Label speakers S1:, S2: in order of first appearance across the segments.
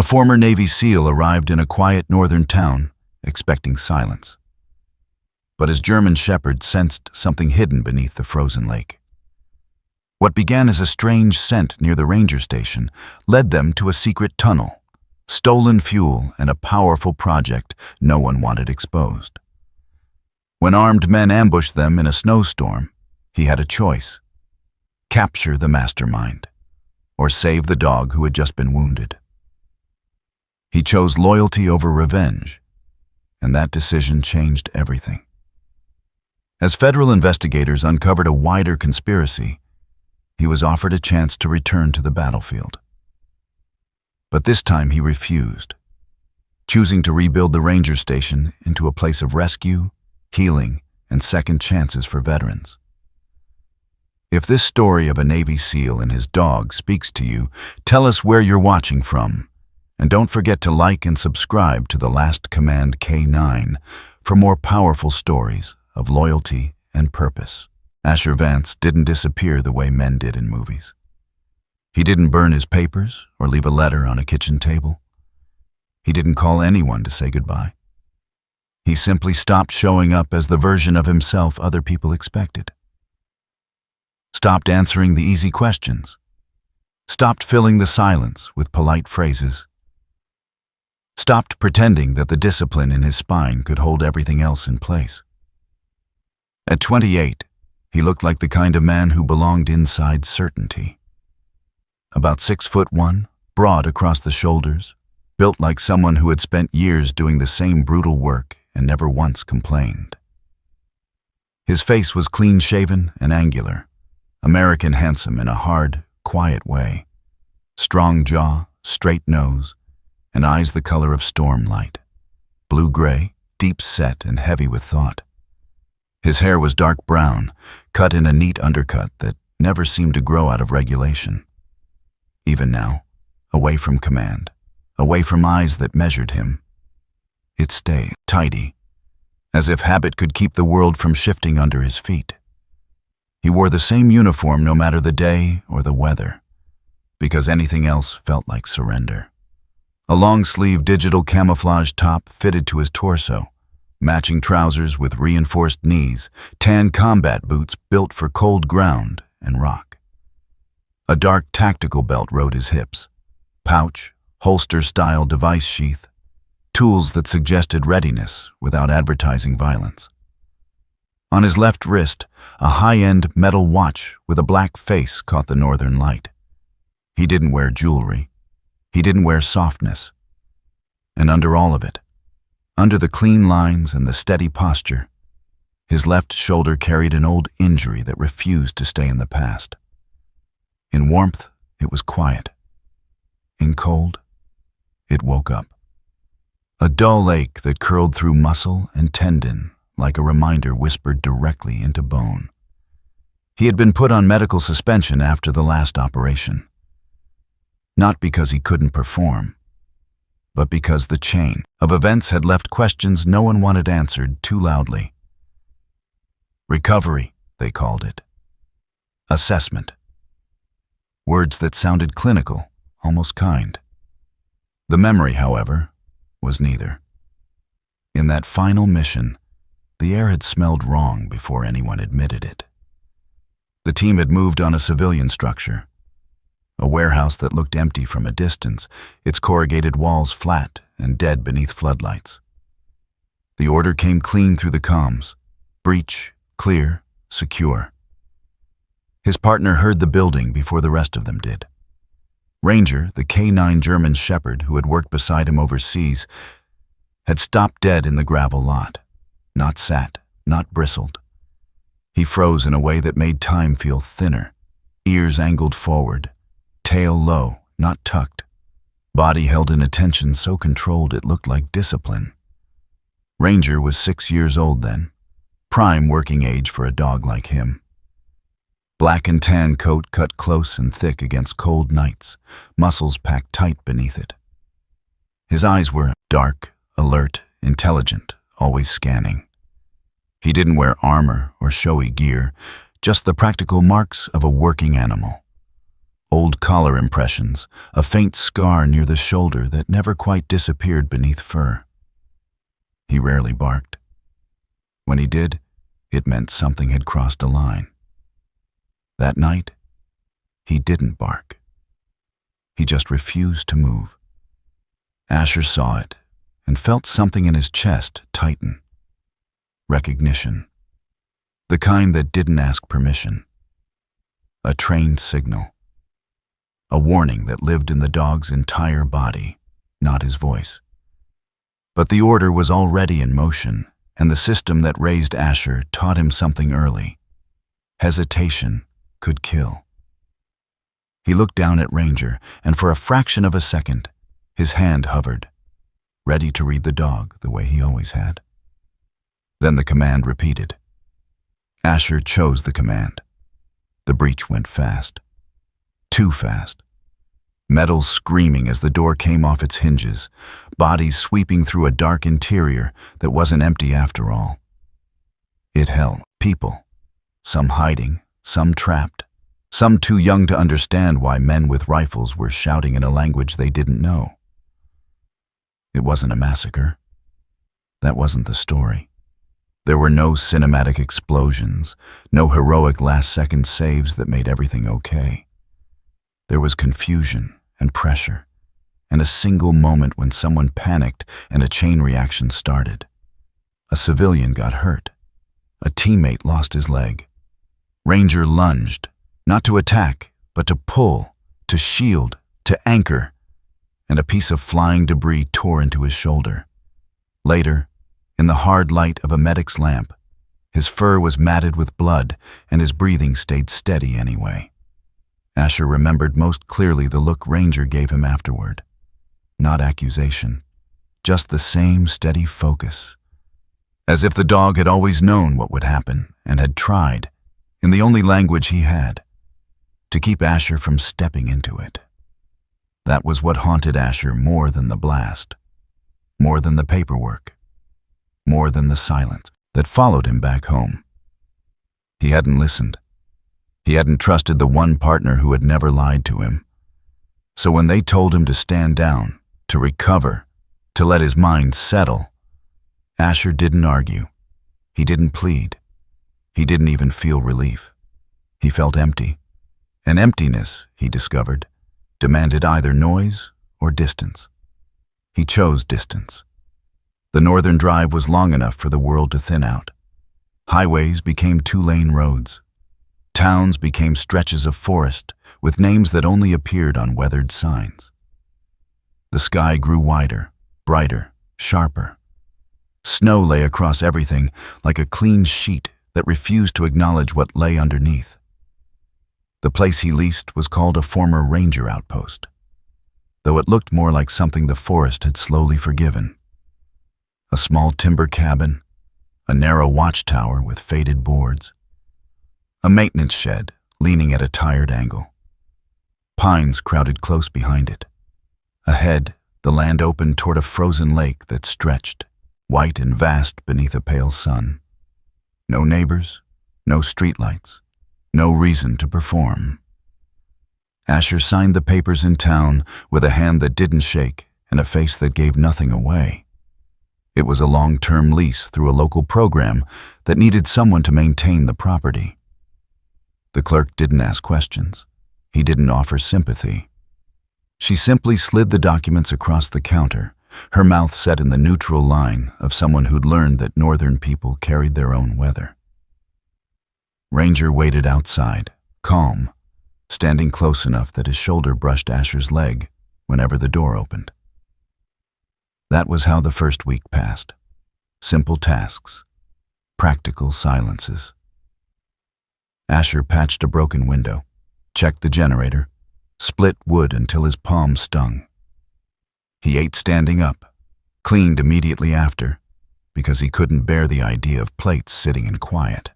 S1: A former Navy SEAL arrived in a quiet northern town, expecting silence. But his German shepherd sensed something hidden beneath the frozen lake. What began as a strange scent near the ranger station led them to a secret tunnel, stolen fuel, and a powerful project no one wanted exposed. When armed men ambushed them in a snowstorm, he had a choice: capture the mastermind, or save the dog who had just been wounded. He chose loyalty over revenge, and that decision changed everything. As federal investigators uncovered a wider conspiracy, he was offered a chance to return to the battlefield. But this time he refused, choosing to rebuild the ranger station into a place of rescue, healing, and second chances for veterans. If this story of a Navy SEAL and his dog speaks to you, tell us where you're watching from. And don't forget to like and subscribe to The Last Command K9 for more powerful stories of loyalty and purpose. Asher Vance didn't disappear the way men did in movies. He didn't burn his papers or leave a letter on a kitchen table. He didn't call anyone to say goodbye. He simply stopped showing up as the version of himself other people expected. Stopped answering the easy questions. Stopped filling the silence with polite phrases. Stopped pretending that the discipline in his spine could hold everything else in place. At 28, he looked like the kind of man who belonged inside certainty. About 6'1", broad across the shoulders, built like someone who had spent years doing the same brutal work and never once complained. His face was clean-shaven and angular, American handsome in a hard, quiet way. Strong jaw, straight nose, and eyes the color of storm light. Blue-gray, deep-set and heavy with thought. His hair was dark brown, cut in a neat undercut that never seemed to grow out of regulation. Even now, away from command, away from eyes that measured him, it stayed tidy, as if habit could keep the world from shifting under his feet. He wore the same uniform no matter the day or the weather, because anything else felt like surrender. A long-sleeve digital camouflage top fitted to his torso, matching trousers with reinforced knees, tan combat boots built for cold ground and rock. A dark tactical belt rode his hips, pouch, holster-style device sheath, tools that suggested readiness without advertising violence. On his left wrist, a high-end metal watch with a black face caught the northern light. He didn't wear jewelry. He didn't wear softness. And under all of it, under the clean lines and the steady posture, his left shoulder carried an old injury that refused to stay in the past. In warmth, it was quiet. In cold, it woke up. A dull ache that curled through muscle and tendon like a reminder whispered directly into bone. He had been put on medical suspension after the last operation. Not because he couldn't perform, but because the chain of events had left questions no one wanted answered too loudly. Recovery, they called it. Assessment. Words that sounded clinical, almost kind. The memory, however, was neither. In that final mission, the air had smelled wrong before anyone admitted it. The team had moved on a civilian structure, a warehouse that looked empty from a distance, its corrugated walls flat and dead beneath floodlights. The order came clean through the comms: breach, clear, secure. His partner heard the building before the rest of them did. Ranger, the K9 German shepherd who had worked beside him overseas, had stopped dead in the gravel lot, not sat, not bristled. He froze in a way that made time feel thinner, ears angled forward, tail low, not tucked, body held in a tension so controlled it looked like discipline. Ranger was 6 years old then, prime working age for a dog like him. Black and tan coat cut close and thick against cold nights, muscles packed tight beneath it. His eyes were dark, alert, intelligent, always scanning. He didn't wear armor or showy gear, just the practical marks of a working animal. Old collar impressions, a faint scar near the shoulder that never quite disappeared beneath fur. He rarely barked. When he did, it meant something had crossed a line. That night, he didn't bark. He just refused to move. Asher saw it and felt something in his chest tighten. Recognition. The kind that didn't ask permission. A trained signal. A warning that lived in the dog's entire body, not his voice. But the order was already in motion, and the system that raised Asher taught him something early. Hesitation could kill. He looked down at Ranger, and for a fraction of a second, his hand hovered, ready to read the dog the way he always had. Then the command repeated. Asher chose the command. The breach went fast. Too fast. Metal screaming as the door came off its hinges, bodies sweeping through a dark interior that wasn't empty after all. It held people, some hiding, some trapped, some too young to understand why men with rifles were shouting in a language they didn't know. It wasn't a massacre. That wasn't the story. There were no cinematic explosions, no heroic last-second saves that made everything okay. There was confusion and pressure, and a single moment when someone panicked and a chain reaction started. A civilian got hurt. A teammate lost his leg. Ranger lunged, not to attack, but to pull, to shield, to anchor, and a piece of flying debris tore into his shoulder. Later, in the hard light of a medic's lamp, his fur was matted with blood and his breathing stayed steady anyway. Asher remembered most clearly the look Ranger gave him afterward. Not accusation, just the same steady focus. As if the dog had always known what would happen and had tried, in the only language he had, to keep Asher from stepping into it. That was what haunted Asher more than the blast, more than the paperwork, more than the silence that followed him back home. He hadn't listened. He hadn't trusted the one partner who had never lied to him. So when they told him to stand down, to recover, to let his mind settle, Asher didn't argue. He didn't plead. He didn't even feel relief. He felt empty. An emptiness, he discovered, demanded either noise or distance. He chose distance. The northern drive was long enough for the world to thin out. Highways became two-lane roads. Towns became stretches of forest with names that only appeared on weathered signs. The sky grew wider, brighter, sharper. Snow lay across everything like a clean sheet that refused to acknowledge what lay underneath. The place he leased was called a former ranger outpost, though it looked more like something the forest had slowly forgiven. A small timber cabin, a narrow watchtower with faded boards, a maintenance shed leaning at a tired angle. Pines crowded close behind it. Ahead, the land opened toward a frozen lake that stretched, white and vast beneath a pale sun. No neighbors, no streetlights, no reason to perform. Asher signed the papers in town with a hand that didn't shake and a face that gave nothing away. It was a long-term lease through a local program that needed someone to maintain the property. The clerk didn't ask questions. He didn't offer sympathy. She simply slid the documents across the counter, her mouth set in the neutral line of someone who'd learned that northern people carried their own weather. Ranger waited outside, calm, standing close enough that his shoulder brushed Asher's leg whenever the door opened. That was how the first week passed. Simple tasks, practical silences. Asher patched a broken window, checked the generator, split wood until his palm stung. He ate standing up, cleaned immediately after, because he couldn't bear the idea of plates sitting in quiet.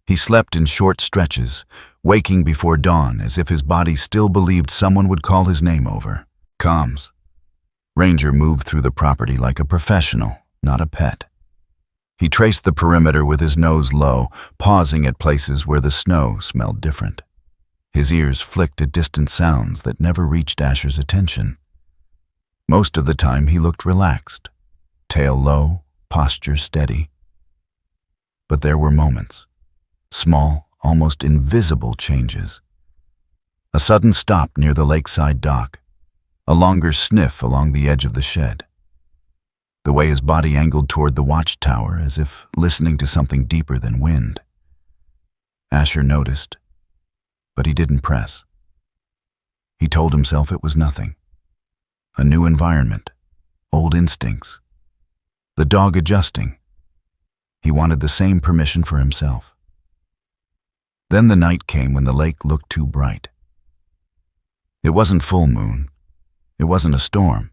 S1: He slept in short stretches, waking before dawn as if his body still believed someone would call his name over. Comms. Ranger moved through the property like a professional, not a pet. He traced the perimeter with his nose low, pausing at places where the snow smelled different. His ears flicked at distant sounds that never reached Asher's attention. Most of the time he looked relaxed, tail low, posture steady. But there were moments, small, almost invisible changes. A sudden stop near the lakeside dock, a longer sniff along the edge of the shed. The way his body angled toward the watchtower as if listening to something deeper than wind. Asher noticed, but he didn't press. He told himself it was nothing. A new environment, old instincts, the dog adjusting. He wanted the same permission for himself. Then the night came when the lake looked too bright. It wasn't full moon. It wasn't a storm.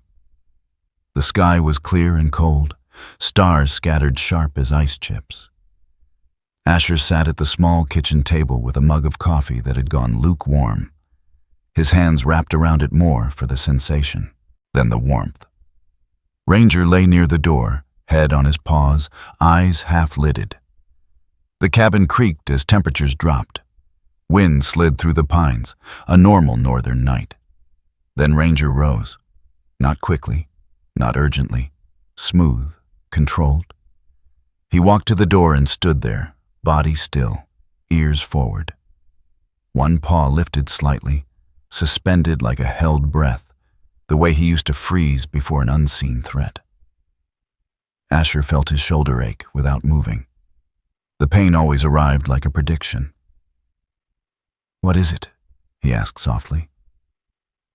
S1: The sky was clear and cold, stars scattered sharp as ice chips. Asher sat at the small kitchen table with a mug of coffee that had gone lukewarm, his hands wrapped around it more for the sensation than the warmth. Ranger lay near the door, head on his paws, eyes half-lidded. The cabin creaked as temperatures dropped. Wind slid through the pines, a normal northern night. Then Ranger rose, not quickly, not urgently, smooth, controlled. He walked to the door and stood there, body still, ears forward. One paw lifted slightly, suspended like a held breath, the way he used to freeze before an unseen threat. Asher felt his shoulder ache without moving. The pain always arrived like a prediction. "What is it?" he asked softly,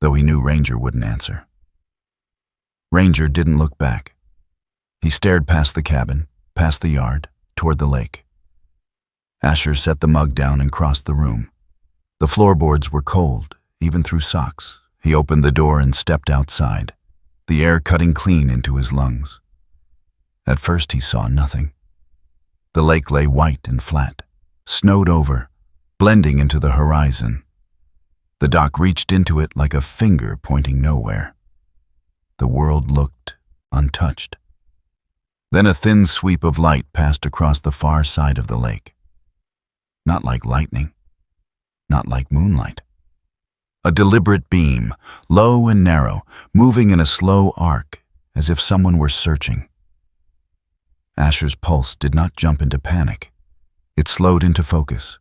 S1: though he knew Ranger wouldn't answer. Ranger didn't look back. He stared past the cabin, past the yard, toward the lake. Asher set the mug down and crossed the room. The floorboards were cold, even through socks. He opened the door and stepped outside, the air cutting clean into his lungs. At first he saw nothing. The lake lay white and flat, snowed over, blending into the horizon. The dock reached into it like a finger pointing nowhere. The world looked untouched. Then a thin sweep of light passed across the far side of the lake. Not like lightning, not like moonlight. A deliberate beam, low and narrow, moving in a slow arc, as if someone were searching. Asher's pulse did not jump into panic. It slowed into focus,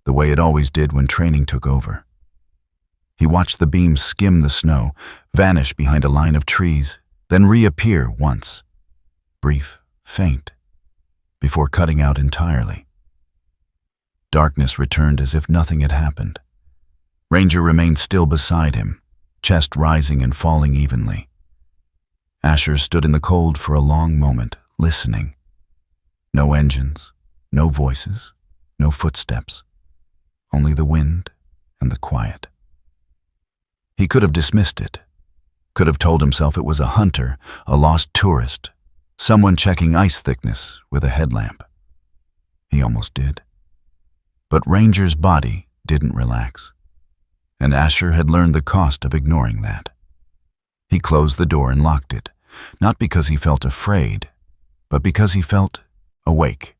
S1: the way it always did when training took over. He watched the beam skim the snow, vanish behind a line of trees, then reappear once, brief, faint, before cutting out entirely. Darkness returned as if nothing had happened. Ranger remained still beside him, chest rising and falling evenly. Asher stood in the cold for a long moment, listening. No engines, no voices, no footsteps, only the wind and the quiet. He could have dismissed it, could have told himself it was a hunter, a lost tourist, someone checking ice thickness with a headlamp. He almost did. But Ranger's body didn't relax, and Asher had learned the cost of ignoring that. He closed the door and locked it, not because he felt afraid, but because he felt awake.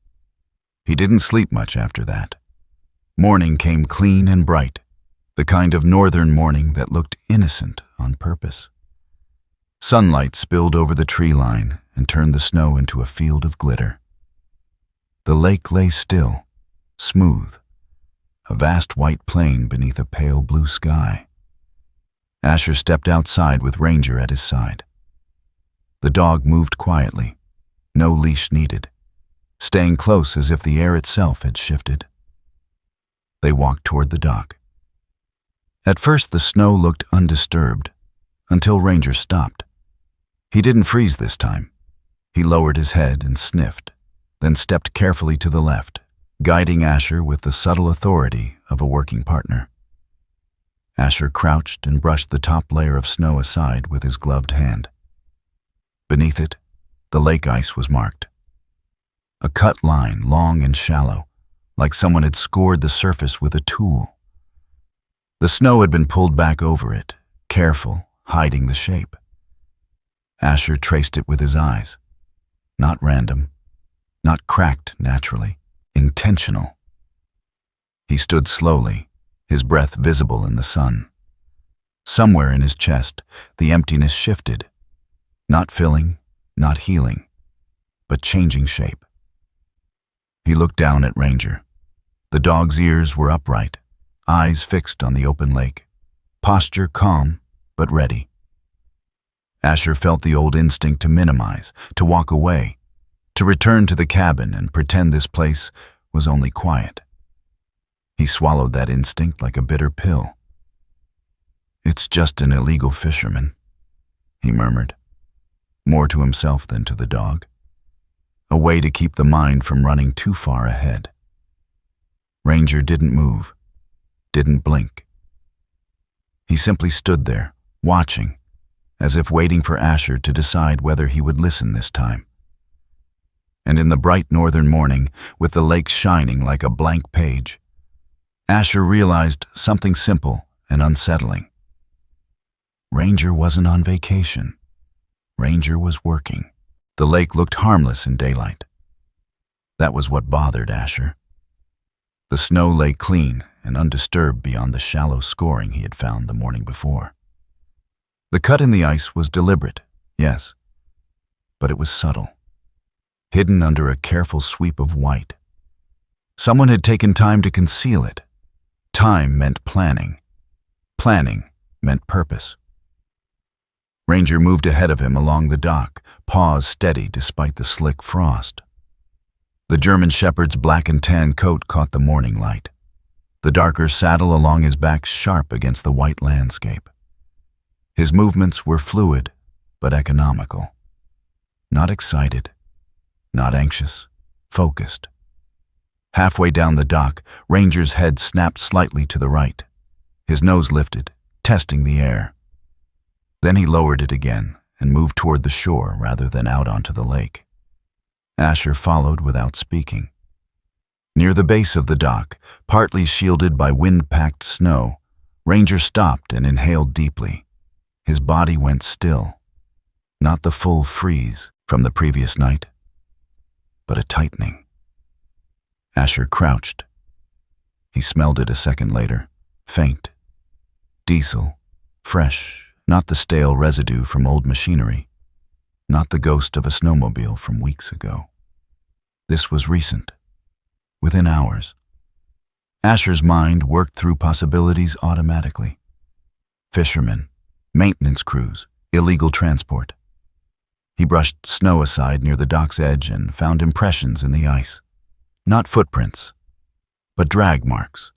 S1: He didn't sleep much after that. Morning came clean and bright, the kind of northern morning that looked innocent on purpose. Sunlight spilled over the tree line and turned the snow into a field of glitter. The lake lay still, smooth, a vast white plain beneath a pale blue sky. Asher stepped outside with Ranger at his side. The dog moved quietly, no leash needed, staying close as if the air itself had shifted. They walked toward the dock. At first the snow looked undisturbed, until Ranger stopped. He didn't freeze this time. He lowered his head and sniffed, then stepped carefully to the left, guiding Asher with the subtle authority of a working partner. Asher crouched and brushed the top layer of snow aside with his gloved hand. Beneath it, the lake ice was marked. A cut line, long and shallow, like someone had scored the surface with a tool. The snow had been pulled back over it, careful, hiding the shape. Asher traced it with his eyes. Not random, not cracked naturally, intentional. He stood slowly, his breath visible in the sun. Somewhere in his chest, the emptiness shifted, not filling, not healing, but changing shape. He looked down at Ranger. The dog's ears were upright, eyes fixed on the open lake, posture calm but ready. Asher felt the old instinct to minimize, to walk away, to return to the cabin and pretend this place was only quiet. He swallowed that instinct like a bitter pill. "It's just an illegal fisherman," he murmured, more to himself than to the dog. A way to keep the mind from running too far ahead. Ranger didn't move, didn't blink. He simply stood there, watching, as if waiting for Asher to decide whether he would listen this time. And in the bright northern morning, with the lake shining like a blank page, Asher realized something simple and unsettling. Ranger wasn't on vacation. Ranger was working. The lake looked harmless in daylight. That was what bothered Asher. The snow lay clean and undisturbed beyond the shallow scoring he had found the morning before. The cut in the ice was deliberate, yes, but it was subtle, hidden under a careful sweep of white. Someone had taken time to conceal it. Time meant planning. Planning meant purpose. Ranger moved ahead of him along the dock, paws steady despite the slick frost. The German shepherd's black and tan coat caught the morning light, the darker saddle along his back sharp against the white landscape. His movements were fluid, but economical. Not excited, not anxious, focused. Halfway down the dock, Ranger's head snapped slightly to the right. His nose lifted, testing the air. Then he lowered it again and moved toward the shore rather than out onto the lake. Asher followed without speaking. Near the base of the dock, partly shielded by wind-packed snow, Ranger stopped and inhaled deeply. His body went still. Not the full freeze from the previous night, but a tightening. Asher crouched. He smelled it a second later, faint. Diesel, fresh, not the stale residue from old machinery, not the ghost of a snowmobile from weeks ago. This was recent, within hours. Asher's mind worked through possibilities automatically. Fishermen, maintenance crews, illegal transport. He brushed snow aside near the dock's edge and found impressions in the ice. Not footprints, but drag marks.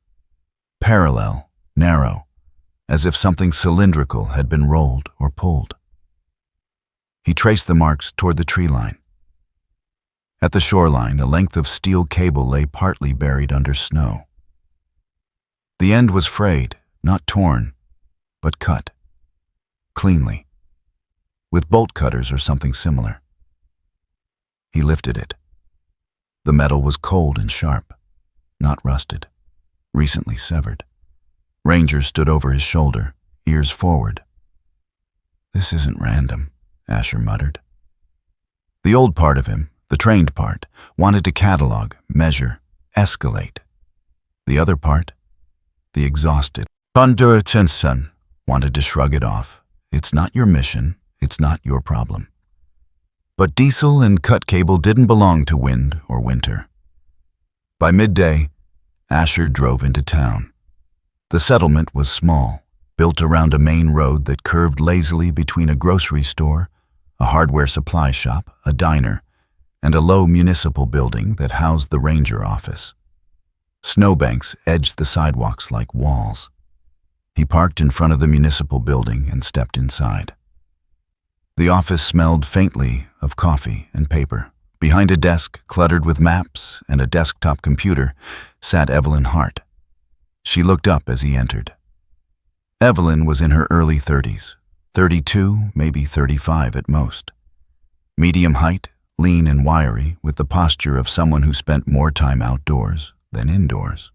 S1: Parallel, narrow, as if something cylindrical had been rolled or pulled. He traced the marks toward the tree line. At the shoreline, a length of steel cable lay partly buried under snow. The end was frayed, not torn, but cut. Cleanly. With bolt cutters or something similar. He lifted it. The metal was cold and sharp, not rusted, recently severed. Ranger stood over his shoulder, ears forward. "This isn't random," Asher muttered. The old part of him, the trained part, wanted to catalog, measure, escalate. The other part, the exhausted, Pondertenson, wanted to shrug it off. It's not your mission, it's not your problem. But diesel and cut cable didn't belong to wind or winter. By midday, Asher drove into town. The settlement was small, built around a main road that curved lazily between a grocery store, a hardware supply shop, a diner, and a low municipal building that housed the ranger office. Snowbanks edged the sidewalks like walls. He parked in front of the municipal building and stepped inside. The office smelled faintly of coffee and paper. Behind a desk cluttered with maps and a desktop computer sat Evelyn Hart. She looked up as he entered. Evelyn was in her early 30s, 32, maybe 35 at most. Medium height, lean and wiry, with the posture of someone who spent more time outdoors than indoors.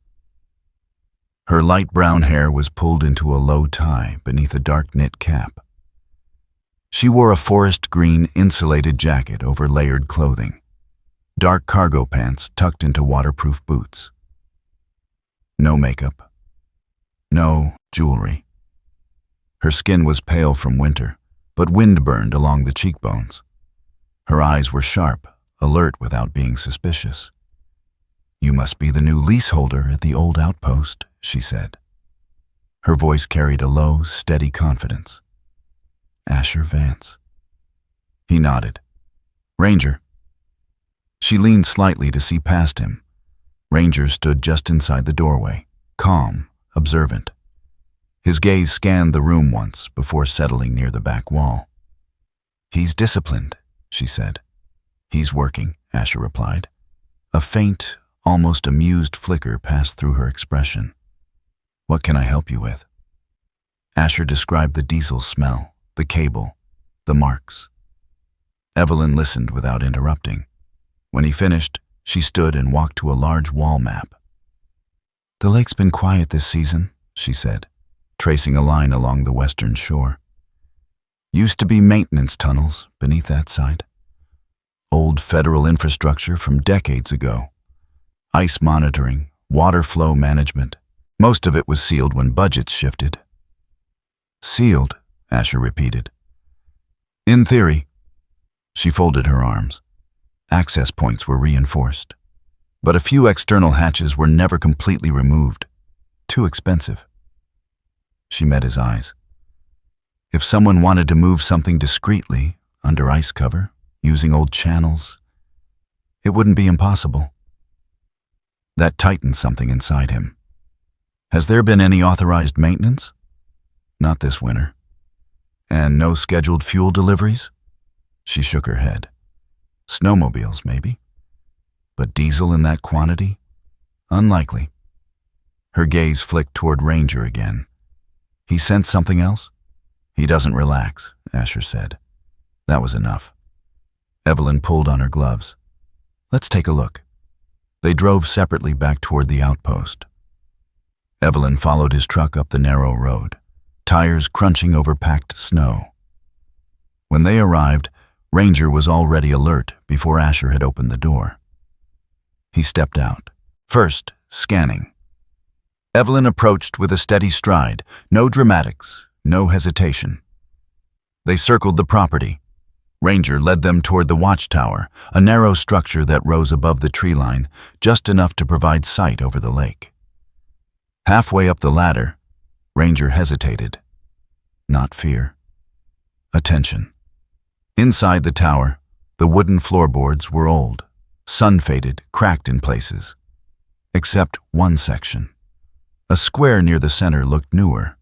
S1: Her light brown hair was pulled into a low tie beneath a dark knit cap. She wore a forest green insulated jacket over layered clothing, dark cargo pants tucked into waterproof boots. No makeup, No jewelry. Her skin was pale from winter, but wind-burned along the cheekbones. Her eyes were sharp, alert without being suspicious. "You must be the new leaseholder at the old outpost," she said. Her voice carried a low, steady confidence. "Asher Vance." He nodded. "Ranger." She leaned slightly to see past him. Ranger stood just inside the doorway, calm, observant. His gaze scanned the room once before settling near the back wall. "He's disciplined," she said. "He's working," Asher replied. A faint, almost amused flicker passed through her expression. "What can I help you with?" Asher described the diesel smell, the cable, the marks. Evelyn listened without interrupting. When he finished, she stood and walked to a large wall map. "The lake's been quiet this season," she said, tracing a line along the western shore. "Used to be maintenance tunnels beneath that side. Old federal infrastructure from decades ago. Ice monitoring, water flow management. Most of it was sealed when budgets shifted." "Sealed," Asher repeated. "In theory." She folded her arms. Access points were reinforced, but a few external hatches were never completely removed. Too expensive. She met his eyes. If someone wanted to move something discreetly, under ice cover, using old channels, it wouldn't be impossible. That tightened something inside him. "Has there been any authorized maintenance?" "Not this winter." "And no scheduled fuel deliveries?" She shook her head. "Snowmobiles, maybe. But diesel in that quantity? Unlikely." Her gaze flicked toward Ranger again. "He sensed something else?" "He doesn't relax," Asher said. That was enough. Evelyn pulled on her gloves. "Let's take a look." They drove separately back toward the outpost. Evelyn followed his truck up the narrow road, tires crunching over packed snow. When they arrived, Ranger was already alert before Asher had opened the door. He stepped out, first scanning. Evelyn approached with a steady stride, no dramatics, no hesitation. They circled the property. Ranger led them toward the watchtower, a narrow structure that rose above the tree line, just enough to provide sight over the lake. Halfway up the ladder, Ranger hesitated. Not fear. Attention. Inside the tower, the wooden floorboards were old, sun-faded, cracked in places. Except one section. A square near the center looked newer,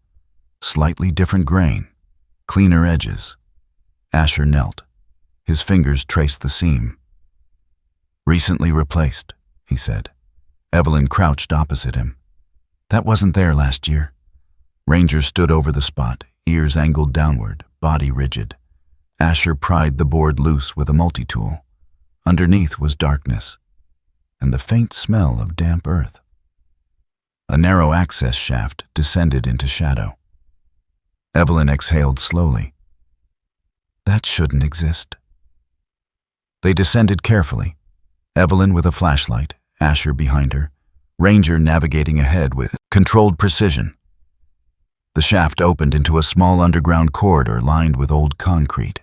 S1: slightly different grain, cleaner edges. Asher knelt. His fingers traced the seam. "Recently replaced," he said. Evelyn crouched opposite him. "That wasn't there last year." Ranger stood over the spot, ears angled downward, body rigid. Asher pried the board loose with a multi-tool. Underneath was darkness, and the faint smell of damp earth. A narrow access shaft descended into shadow. Evelyn exhaled slowly. That shouldn't exist. They descended carefully, Evelyn with a flashlight, Asher behind her, Ranger navigating ahead with controlled precision. The shaft opened into a small underground corridor lined with old concrete.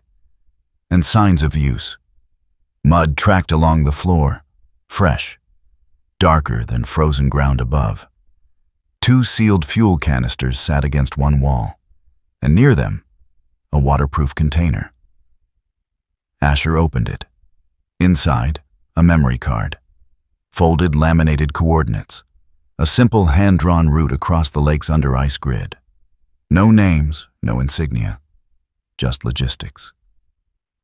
S1: And signs of use. Mud tracked along the floor, fresh, darker than frozen ground above. 2 sealed fuel canisters sat against one wall, and near them, a waterproof container. Asher opened it. Inside, a memory card. Folded laminated coordinates. A simple hand-drawn route across the lake's under-ice grid. No names, no insignia. Just logistics.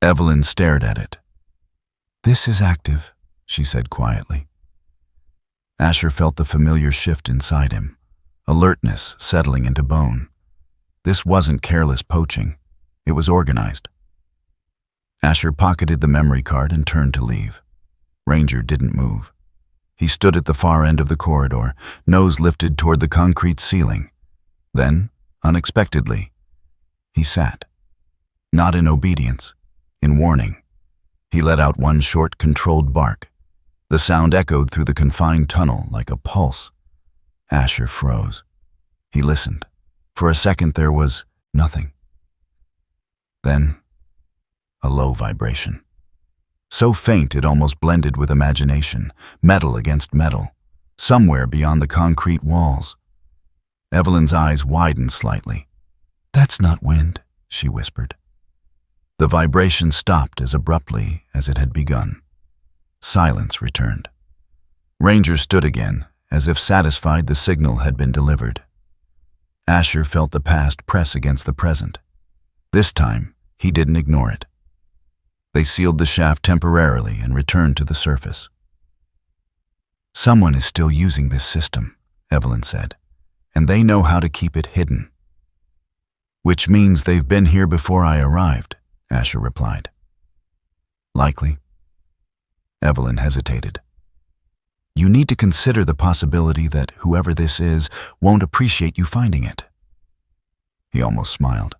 S1: Evelyn stared at it. "This is active," she said quietly. Asher felt the familiar shift inside him, alertness settling into bone. This wasn't careless poaching. It was organized. Asher pocketed the memory card and turned to leave. Ranger didn't move. He stood at the far end of the corridor, nose lifted toward the concrete ceiling. Then, unexpectedly, he sat. Not in obedience, in warning. He let out one short, controlled bark. The sound echoed through the confined tunnel like a pulse. Asher froze. He listened. For a second there was nothing. Then, a low vibration. So faint it almost blended with imagination, metal against metal, somewhere beyond the concrete walls. Evelyn's eyes widened slightly. "That's not wind," she whispered. The vibration stopped as abruptly as it had begun. Silence returned. Ranger stood again, as if satisfied the signal had been delivered. Asher felt the past press against the present. This time, he didn't ignore it. They sealed the shaft temporarily and returned to the surface. "Someone is still using this system," Evelyn said, "and they know how to keep it hidden." "Which means they've been here before I arrived," Asher replied. "Likely." Evelyn hesitated. "You need to consider the possibility that whoever this is won't appreciate you finding it." He almost smiled.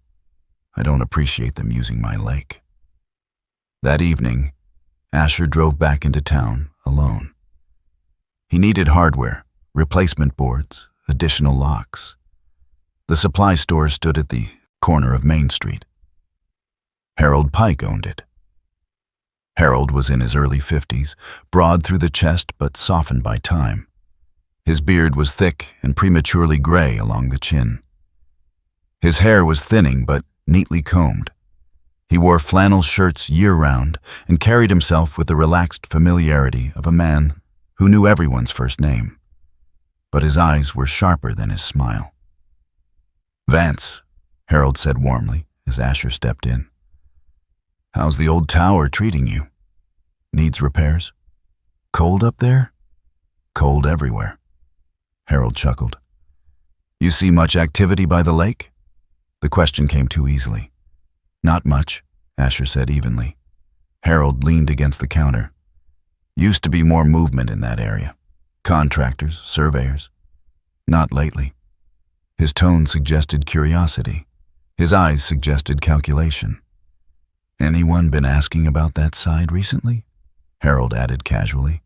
S1: "I don't appreciate them using my lake." That evening, Asher drove back into town alone. He needed hardware, replacement boards, additional locks. The supply store stood at the corner of Main Street. Harold Pike owned it. Harold was in his early 50s, broad through the chest but softened by time. His beard was thick and prematurely gray along the chin. His hair was thinning but neatly combed. He wore flannel shirts year-round and carried himself with the relaxed familiarity of a man who knew everyone's first name. But his eyes were sharper than his smile. "Vance," Harold said warmly as Asher stepped in. "How's the old tower treating you? Needs repairs? Cold up there?" "Cold everywhere." Harold chuckled. "You see much activity by the lake?" The question came too easily. "Not much," Asher said evenly. Harold leaned against the counter. "Used to be more movement in that area. Contractors, surveyors. Not lately." His tone suggested curiosity. His eyes suggested calculation. "Anyone been asking about that side recently?" Harold added casually.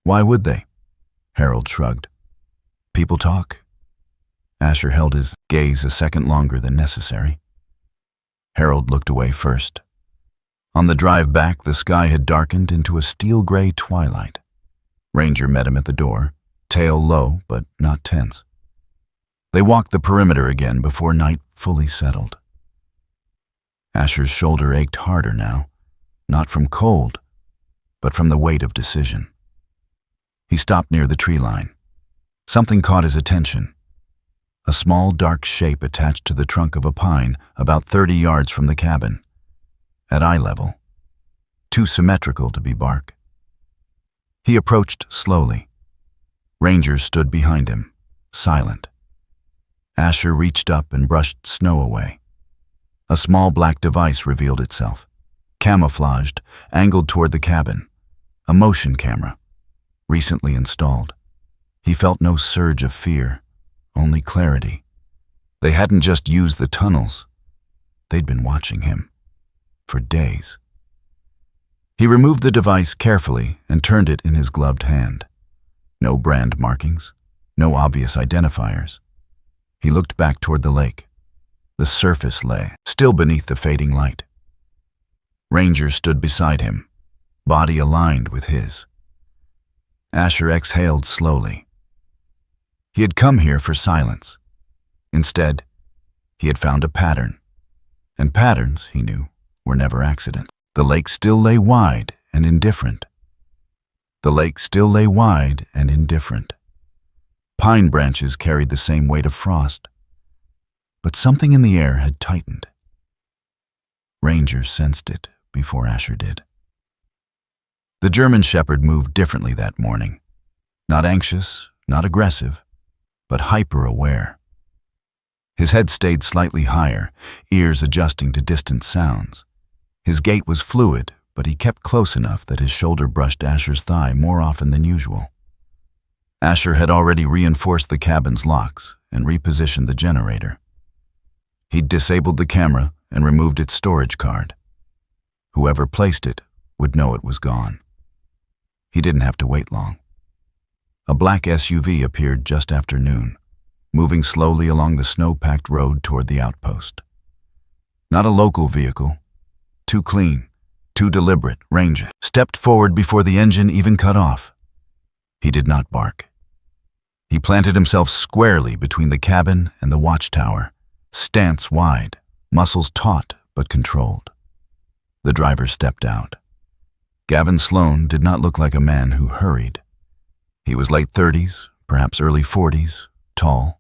S1: "Why would they?" Harold shrugged. "People talk." Asher held his gaze a second longer than necessary. Harold looked away first. On the drive back, the sky had darkened into a steel-gray twilight. Ranger met him at the door, tail low but not tense. They walked the perimeter again before night fully settled. Asher's shoulder ached harder now, not from cold, but from the weight of decision. He stopped near the tree line. Something caught his attention. A small, dark shape attached to the trunk of a pine about 30 yards from the cabin. At eye level. Too symmetrical to be bark. He approached slowly. Ranger stood behind him, silent. Asher reached up and brushed snow away. A small black device revealed itself, camouflaged, angled toward the cabin. A motion camera, recently installed. He felt no surge of fear. Only clarity. They hadn't just used the tunnels. They'd been watching him. For days. He removed the device carefully and turned it in his gloved hand. No brand markings. No obvious identifiers. He looked back toward the lake. The surface lay, still beneath the fading light. Ranger stood beside him, body aligned with his. Asher exhaled slowly. He had come here for silence. Instead, he had found a pattern. And patterns, he knew, were never accidents. The lake still lay wide and indifferent. The lake still lay wide and indifferent. Pine branches carried the same weight of frost. But something in the air had tightened. Ranger sensed it before Asher did. The German shepherd moved differently that morning. Not anxious, not aggressive, but hyper-aware. His head stayed slightly higher, ears adjusting to distant sounds. His gait was fluid, but he kept close enough that his shoulder brushed Asher's thigh more often than usual. Asher had already reinforced the cabin's locks and repositioned the generator. He'd disabled the camera and removed its storage card. Whoever placed it would know it was gone. He didn't have to wait long. A black SUV appeared just after noon. moving slowly along the snow-packed road toward the outpost. Not a local vehicle. Too clean, too deliberate. Ranger stepped forward before the engine even cut off. He did not bark. He planted himself squarely between the cabin and the watchtower, stance wide, muscles taut but controlled. The driver stepped out. Gavin Sloan did not look like a man who hurried. He was late 30s, perhaps early 40s, tall,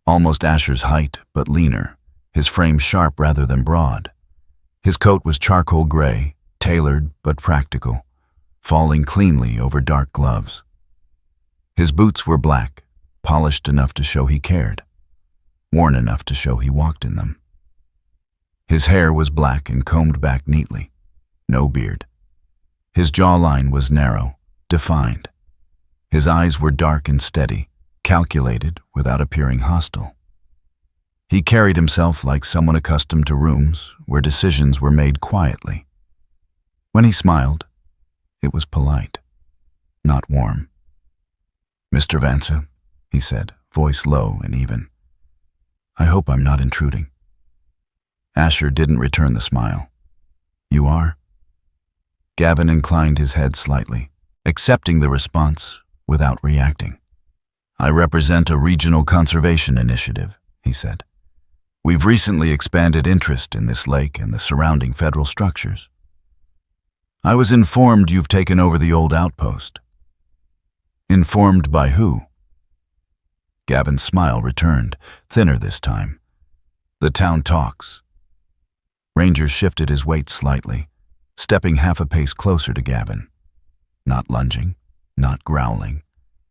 S1: almost Asher's height but leaner, his frame sharp rather than broad. His coat was charcoal gray, tailored but practical, falling cleanly over dark gloves. His boots were black, polished enough to show he cared, worn enough to show he walked in them. His hair was black and combed back neatly, no beard. His jawline was narrow, defined. His eyes were dark and steady, calculated without appearing hostile. He carried himself like someone accustomed to rooms where decisions were made quietly. When he smiled, it was polite, not warm. "Mr. Vansa," he said, voice low and even. "I hope I'm not intruding." Asher didn't return the smile. "You are?" Gavin inclined his head slightly, accepting the response without reacting. "I represent a regional conservation initiative," he said. "We've recently expanded interest in this lake and the surrounding federal structures. I was informed you've taken over the old outpost." "Informed by who?" Gavin's smile returned, thinner this time. "The town talks." Ranger shifted his weight slightly, stepping half a pace closer to Gavin. Not lunging, not growling,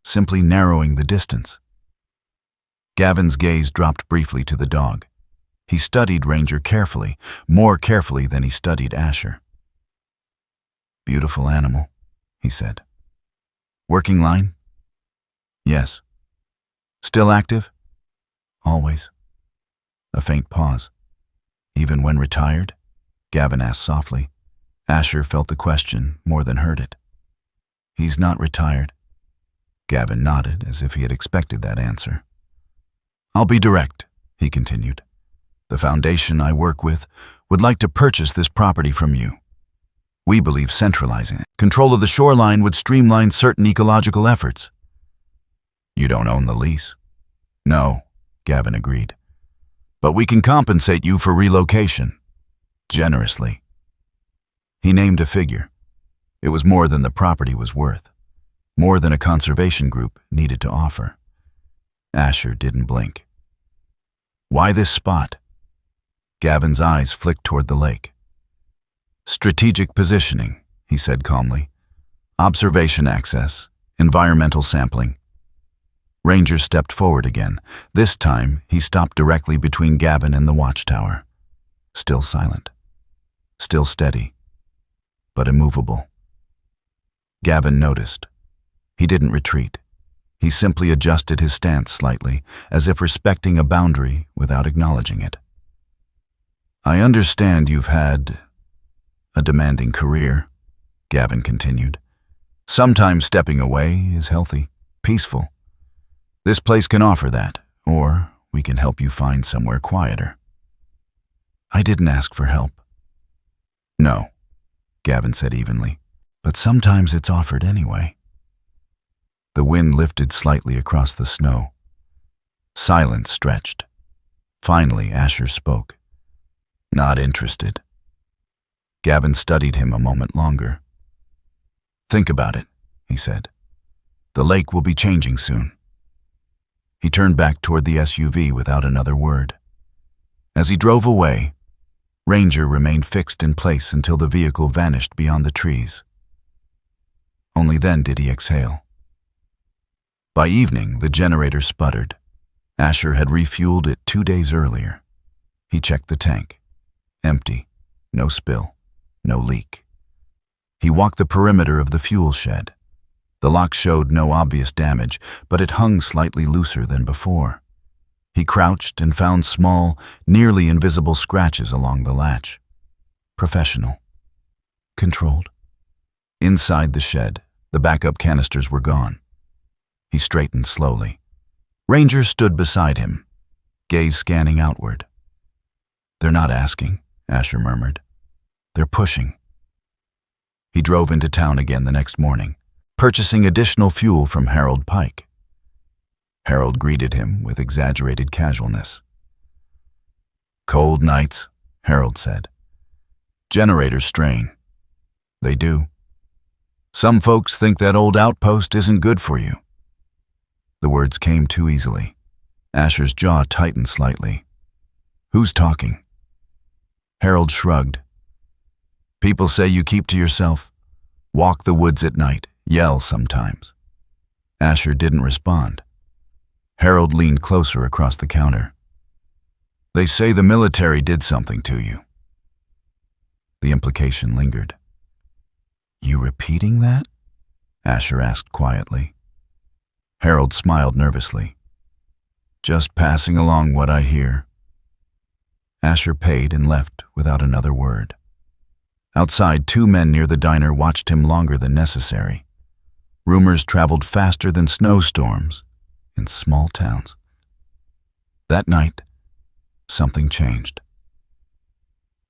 S1: simply narrowing the distance. Gavin's gaze dropped briefly to the dog. He studied Ranger carefully, more carefully than he studied Asher. "Beautiful animal," he said. "Working line?" "Yes." "Still active?" "Always." A faint pause. "Even when retired?" Gavin asked softly. Asher felt the question more than heard it. "He's not retired." Gavin nodded as if he had expected that answer. "I'll be direct," he continued. "The foundation I work with would like to purchase this property from you. We believe centralizing control of the shoreline would streamline certain ecological efforts." "You don't own the lease?" "No," Gavin agreed. "But we can compensate you for relocation. Generously." He named a figure. It was more than the property was worth, more than a conservation group needed to offer. Asher didn't blink. "Why this spot?" Gavin's eyes flicked toward the lake. "Strategic positioning," he said calmly. "Observation access, environmental sampling." Ranger stepped forward again. This time, he stopped directly between Gavin and the watchtower. Still silent. Still steady. But immovable. Gavin noticed. He didn't retreat. He simply adjusted his stance slightly, as if respecting a boundary without acknowledging it. "I understand you've had a demanding career," Gavin continued. "Sometimes stepping away is healthy, peaceful. This place can offer that, or we can help you find somewhere quieter." "I didn't ask for help." "No," Gavin said evenly, "but sometimes it's offered anyway." The wind lifted slightly across the snow. Silence stretched. Finally, Asher spoke. "Not interested." Gavin studied him a moment longer. "Think about it," he said. "The lake will be changing soon." He turned back toward the SUV without another word. As he drove away, Ranger remained fixed in place until the vehicle vanished beyond the trees. Only then did he exhale. By evening, the generator sputtered. Asher had refueled it 2 days earlier. He checked the tank. Empty. No spill. No leak. He walked the perimeter of the fuel shed. The lock showed no obvious damage, but it hung slightly looser than before. He crouched and found small, nearly invisible scratches along the latch. Professional. Controlled. Inside the shed, the backup canisters were gone. He straightened slowly. Ranger stood beside him, gaze scanning outward. "They're not asking," Asher murmured. "They're pushing." He drove into town again the next morning, purchasing additional fuel from Harold Pike. Harold greeted him with exaggerated casualness. "Cold nights," Harold said. "Generators strain." "They do. Some folks think that old outpost isn't good for you." The words came too easily. Asher's jaw tightened slightly. "Who's talking?" Harold shrugged. "People say you keep to yourself, walk the woods at night, yell sometimes." Asher didn't respond. Harold leaned closer across the counter. "They say the military did something to you." The implication lingered. "You repeating that?" Asher asked quietly. Harold smiled nervously. "Just passing along what I hear." Asher paid and left without another word. Outside, 2 men near the diner watched him longer than necessary. Rumors traveled faster than snowstorms in small towns. That night, something changed.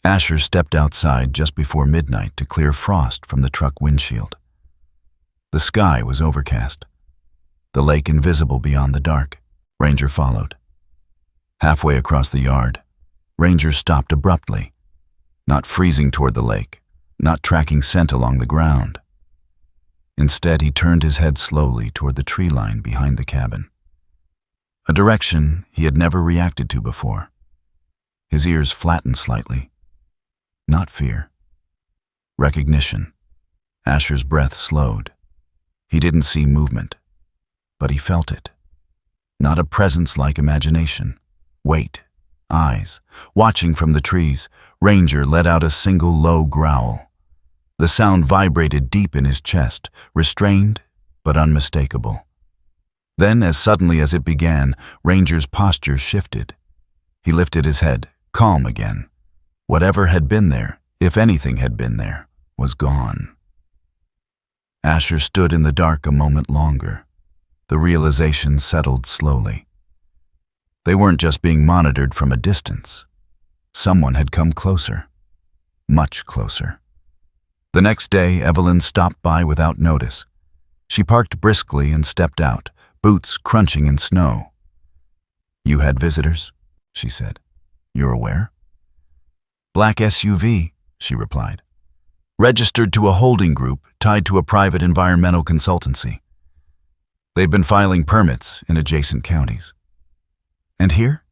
S1: Asher stepped outside just before midnight to clear frost from the truck windshield. The sky was overcast, the lake invisible beyond the dark. Ranger followed. Halfway across the yard, Ranger stopped abruptly, not freezing toward the lake, not tracking scent along the ground. Instead, he turned his head slowly toward the tree line behind the cabin, a direction he had never reacted to before. His ears flattened slightly. Not fear. Recognition. Asher's breath slowed. He didn't see movement, but he felt it. Not a presence like imagination. Weight. Eyes. Watching from the trees, Ranger let out a single low growl. The sound vibrated deep in his chest, restrained but unmistakable. Then, as suddenly as it began, Ranger's posture shifted. He lifted his head, calm again. Whatever had been there, if anything had been there, was gone. Asher stood in the dark a moment longer. The realization settled slowly. They weren't just being monitored from a distance. Someone had come closer. Much closer. The next day, Evelyn stopped by without notice. She parked briskly and stepped out, boots crunching in snow. "You had visitors?" she said. "You're aware?" "Black SUV," she replied. "Registered to a holding group tied to a private environmental consultancy. They've been filing permits in adjacent counties." "And here?"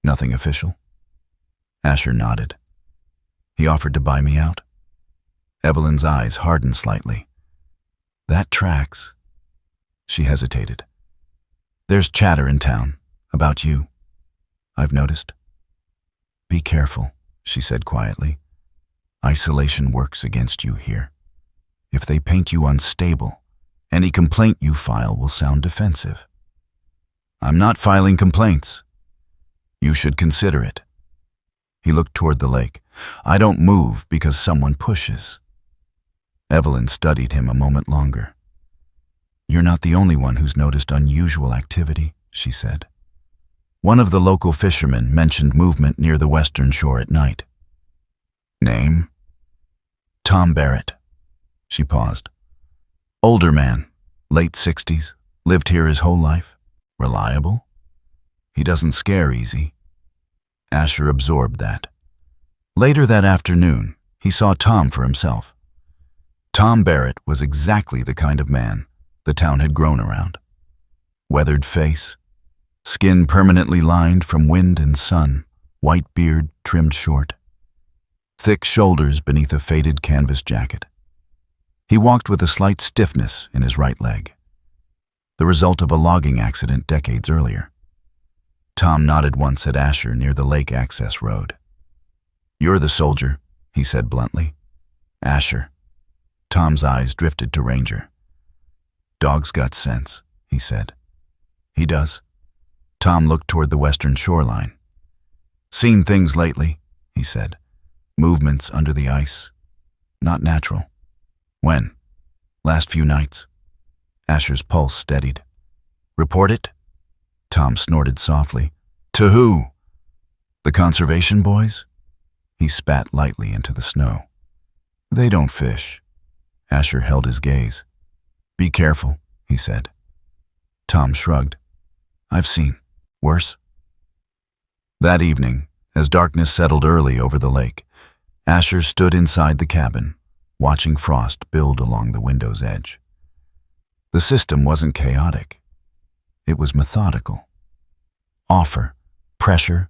S1: "Nothing official." Asher nodded. "He offered to buy me out." Evelyn's eyes hardened slightly. "That tracks." She hesitated. "There's chatter in town about you. I've noticed." "Be careful," she said quietly. "Isolation works against you here. If they paint you unstable, any complaint you file will sound defensive." "I'm not filing complaints." "You should consider it." He looked toward the lake. "I don't move because someone pushes." Evelyn studied him a moment longer. "You're not the only one who's noticed unusual activity," she said. "One of the local fishermen mentioned movement near the western shore at night." "Name?" "Tom Barrett." She paused. "Older man, late 60s, lived here his whole life. Reliable? He doesn't scare easy." Asher absorbed that. Later that afternoon, he saw Tom for himself. Tom Barrett was exactly the kind of man the town had grown around. Weathered face, skin permanently lined from wind and sun, white beard trimmed short, thick shoulders beneath a faded canvas jacket. He walked with a slight stiffness in his right leg, the result of a logging accident decades earlier. Tom nodded once at Asher near the lake access road. "You're the soldier," he said bluntly. "Asher." Tom's eyes drifted to Ranger. "Dog's got sense," he said. "He does." Tom looked toward the western shoreline. "Seen things lately," he said. "Movements under the ice. Not natural." "When?" "Last few nights." Asher's pulse steadied. "Report it?" Tom snorted softly. To who? The conservation boys? He spat lightly into the snow. They don't fish. Asher held his gaze. Be careful, he said. Tom shrugged. I've seen worse. That evening, as darkness settled early over the lake, Asher stood inside the cabin, watching frost build along the window's edge. The system wasn't chaotic. It was methodical. Offer, pressure,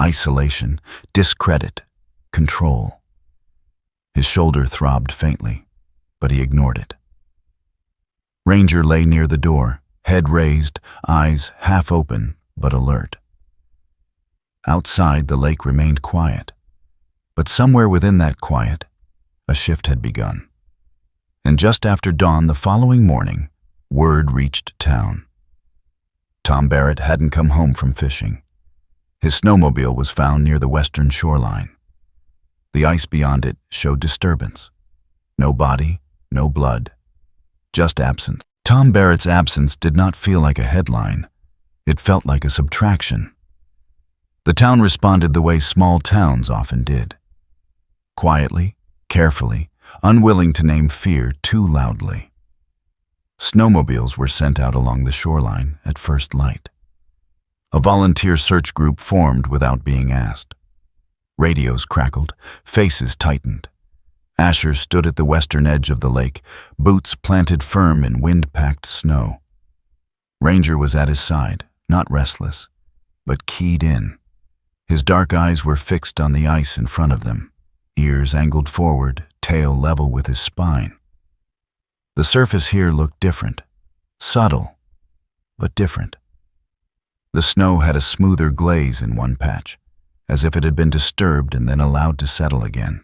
S1: isolation, discredit, control. His shoulder throbbed faintly, but he ignored it. Ranger lay near the door, head raised, eyes half open but alert. Outside, the lake remained quiet, but somewhere within that quiet, a shift had begun. And just after dawn the following morning, word reached town. Tom Barrett hadn't come home from fishing. His snowmobile was found near the western shoreline. The ice beyond it showed disturbance. No body, no blood, just absence. Tom Barrett's absence did not feel like a headline. It felt like a subtraction. The town responded the way small towns often did. Quietly, carefully, unwilling to name fear too loudly. Snowmobiles were sent out along the shoreline at first light. A volunteer search group formed without being asked. Radios crackled, faces tightened. Asher stood at the western edge of the lake, boots planted firm in wind-packed snow. Ranger was at his side, not restless, but keyed in. His dark eyes were fixed on the ice in front of them, ears angled forward, tail level with his spine. The surface here looked different, subtle, but different. The snow had a smoother glaze in one patch, as if it had been disturbed and then allowed to settle again.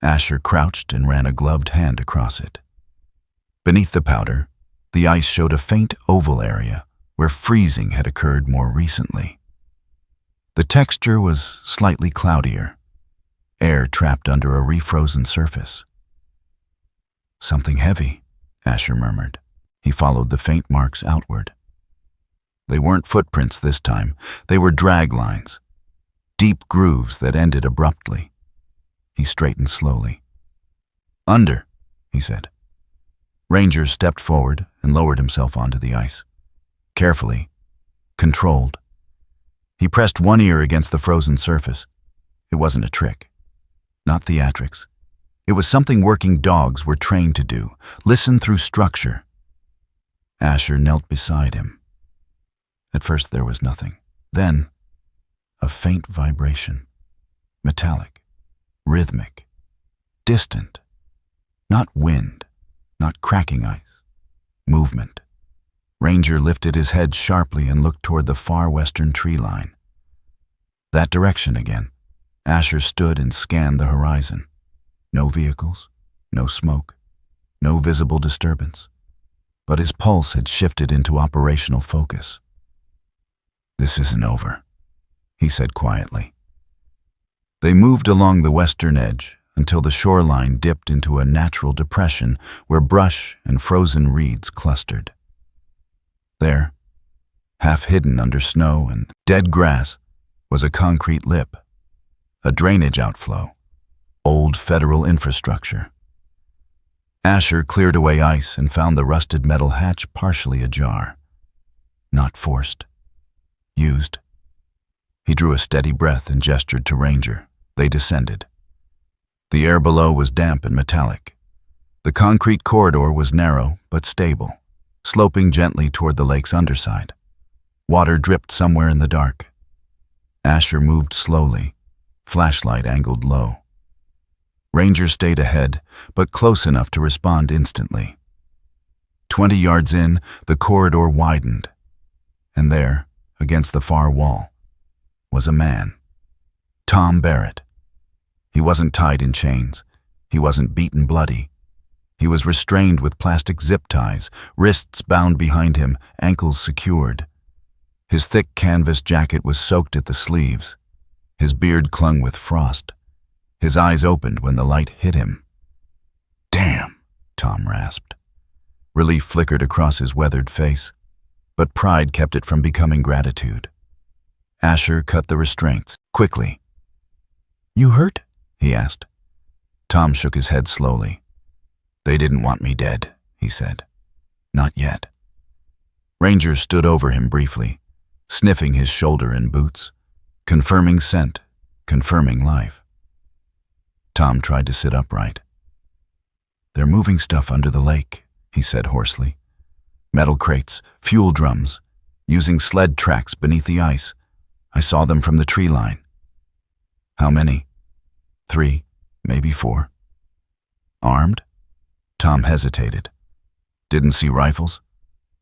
S1: Asher crouched and ran a gloved hand across it. Beneath the powder, the ice showed a faint oval area where freezing had occurred more recently. The texture was slightly cloudier, air trapped under a refrozen surface. Something heavy, Asher murmured. He followed the faint marks outward. They weren't footprints this time. They were drag lines, deep grooves that ended abruptly. He straightened slowly. Under, he said. Ranger stepped forward and lowered himself onto the ice. Carefully, controlled. He pressed one ear against the frozen surface. It wasn't a trick, not theatrics. It was something working dogs were trained to do, listen through structure. Asher knelt beside him. At first there was nothing. Then, a faint vibration. Metallic, rhythmic, distant. Not wind, not cracking ice. Movement. Ranger lifted his head sharply and looked toward the far western tree line. That direction again. Asher stood and scanned the horizon. No vehicles, no smoke, no visible disturbance. But his pulse had shifted into operational focus. This isn't over, he said quietly. They moved along the western edge until the shoreline dipped into a natural depression where brush and frozen reeds clustered. There, half hidden under snow and dead grass, was a concrete lip, a drainage outflow, old federal infrastructure. Asher cleared away ice and found the rusted metal hatch partially ajar. Not forced. Used. He drew a steady breath and gestured to Ranger. They descended. The air below was damp and metallic. The concrete corridor was narrow but stable, sloping gently toward the lake's underside. Water dripped somewhere in the dark. Asher moved slowly, flashlight angled low. Ranger stayed ahead, but close enough to respond instantly. 20 yards in, the corridor widened, and there, against the far wall, was a man. Tom Barrett. He wasn't tied in chains. He wasn't beaten bloody. He was restrained with plastic zip ties, wrists bound behind him, ankles secured. His thick canvas jacket was soaked at the sleeves. His beard clung with frost. His eyes opened when the light hit him. Damn, Tom rasped. Relief flickered across his weathered face. but pride kept it from becoming gratitude. Asher cut the restraints, quickly. "You hurt?" he asked. Tom shook his head slowly. "They didn't want me dead," he said. "Not yet." Ranger stood over him briefly, sniffing his shoulder and boots, confirming scent, confirming life. Tom tried to sit upright. "They're moving stuff under the lake," he said hoarsely. "Metal crates, fuel drums, using sled tracks beneath the ice. I saw them from the tree line." "How many?" "3, maybe 4. "Armed?" Tom hesitated. "Didn't see rifles,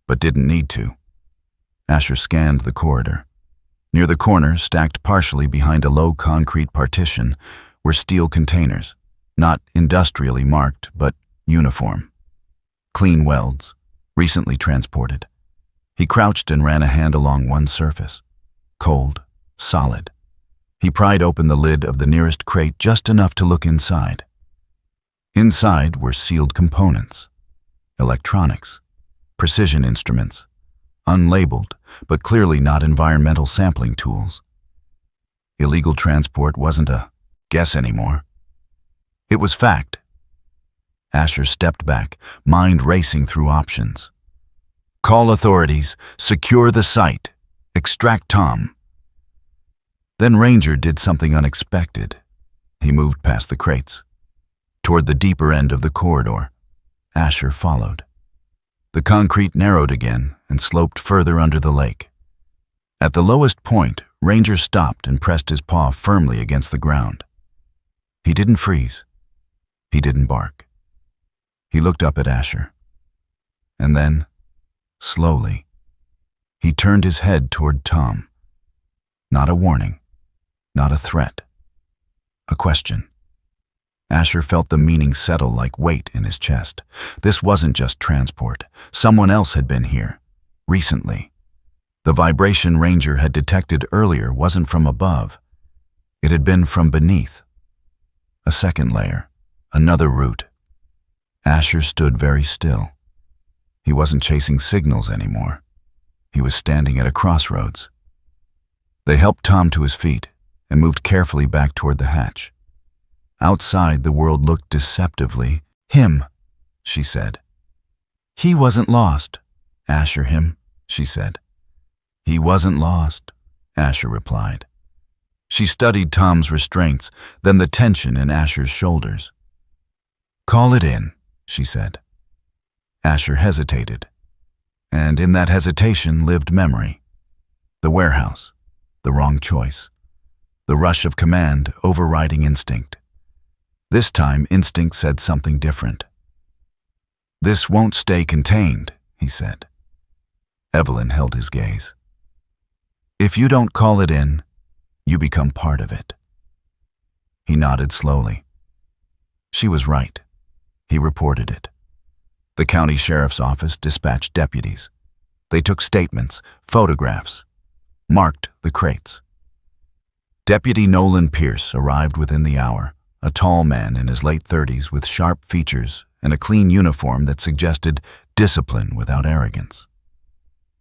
S1: but didn't need to." Asher scanned the corridor. Near the corner, stacked partially behind a low concrete partition, were steel containers, not industrially marked, but uniform. Clean welds, recently transported. He crouched and ran a hand along one surface. Cold, solid. He pried open the lid of the nearest crate just enough to look inside. Inside were sealed components, electronics, precision instruments, unlabeled, but clearly not environmental sampling tools. Illegal transport wasn't a guess anymore. It was fact. Asher stepped back, mind racing through options. "Call authorities, secure the site, extract Tom." Then Ranger did something unexpected. He moved past the crates, toward the deeper end of the corridor. Asher followed. The concrete narrowed again and sloped further under the lake. At the lowest point, Ranger stopped and pressed his paw firmly against the ground. He didn't freeze. He didn't bark. He looked up at Asher. And then, slowly, he turned his head toward Tom. Not a warning, not a threat, a question. Asher felt the meaning settle like weight in his chest. This wasn't just transport. Someone else had been here, recently. The vibration Ranger had detected earlier wasn't from above. It had been from beneath. A second layer, another route. Asher stood very still. He wasn't chasing signals anymore. He was standing at a crossroads. They helped Tom to his feet and moved carefully back toward the hatch. Outside, the world looked deceptively. "Him," she said. "He wasn't lost." "Asher, him," she said. "He wasn't lost," Asher replied. She studied Tom's restraints, then the tension in Asher's shoulders. "Call it in," she said. Asher hesitated, and in that hesitation lived memory. The warehouse, the wrong choice. The rush of command overriding instinct. This time, instinct said something different. "This won't stay contained," he said. Evelyn held his gaze. "If you don't call it in, you become part of it." He nodded slowly. She was right. He reported it. The county sheriff's office dispatched deputies. They took statements, photographs, marked the crates. Deputy Nolan Pierce arrived within the hour, a tall man in his late 30s with sharp features and a clean uniform that suggested discipline without arrogance.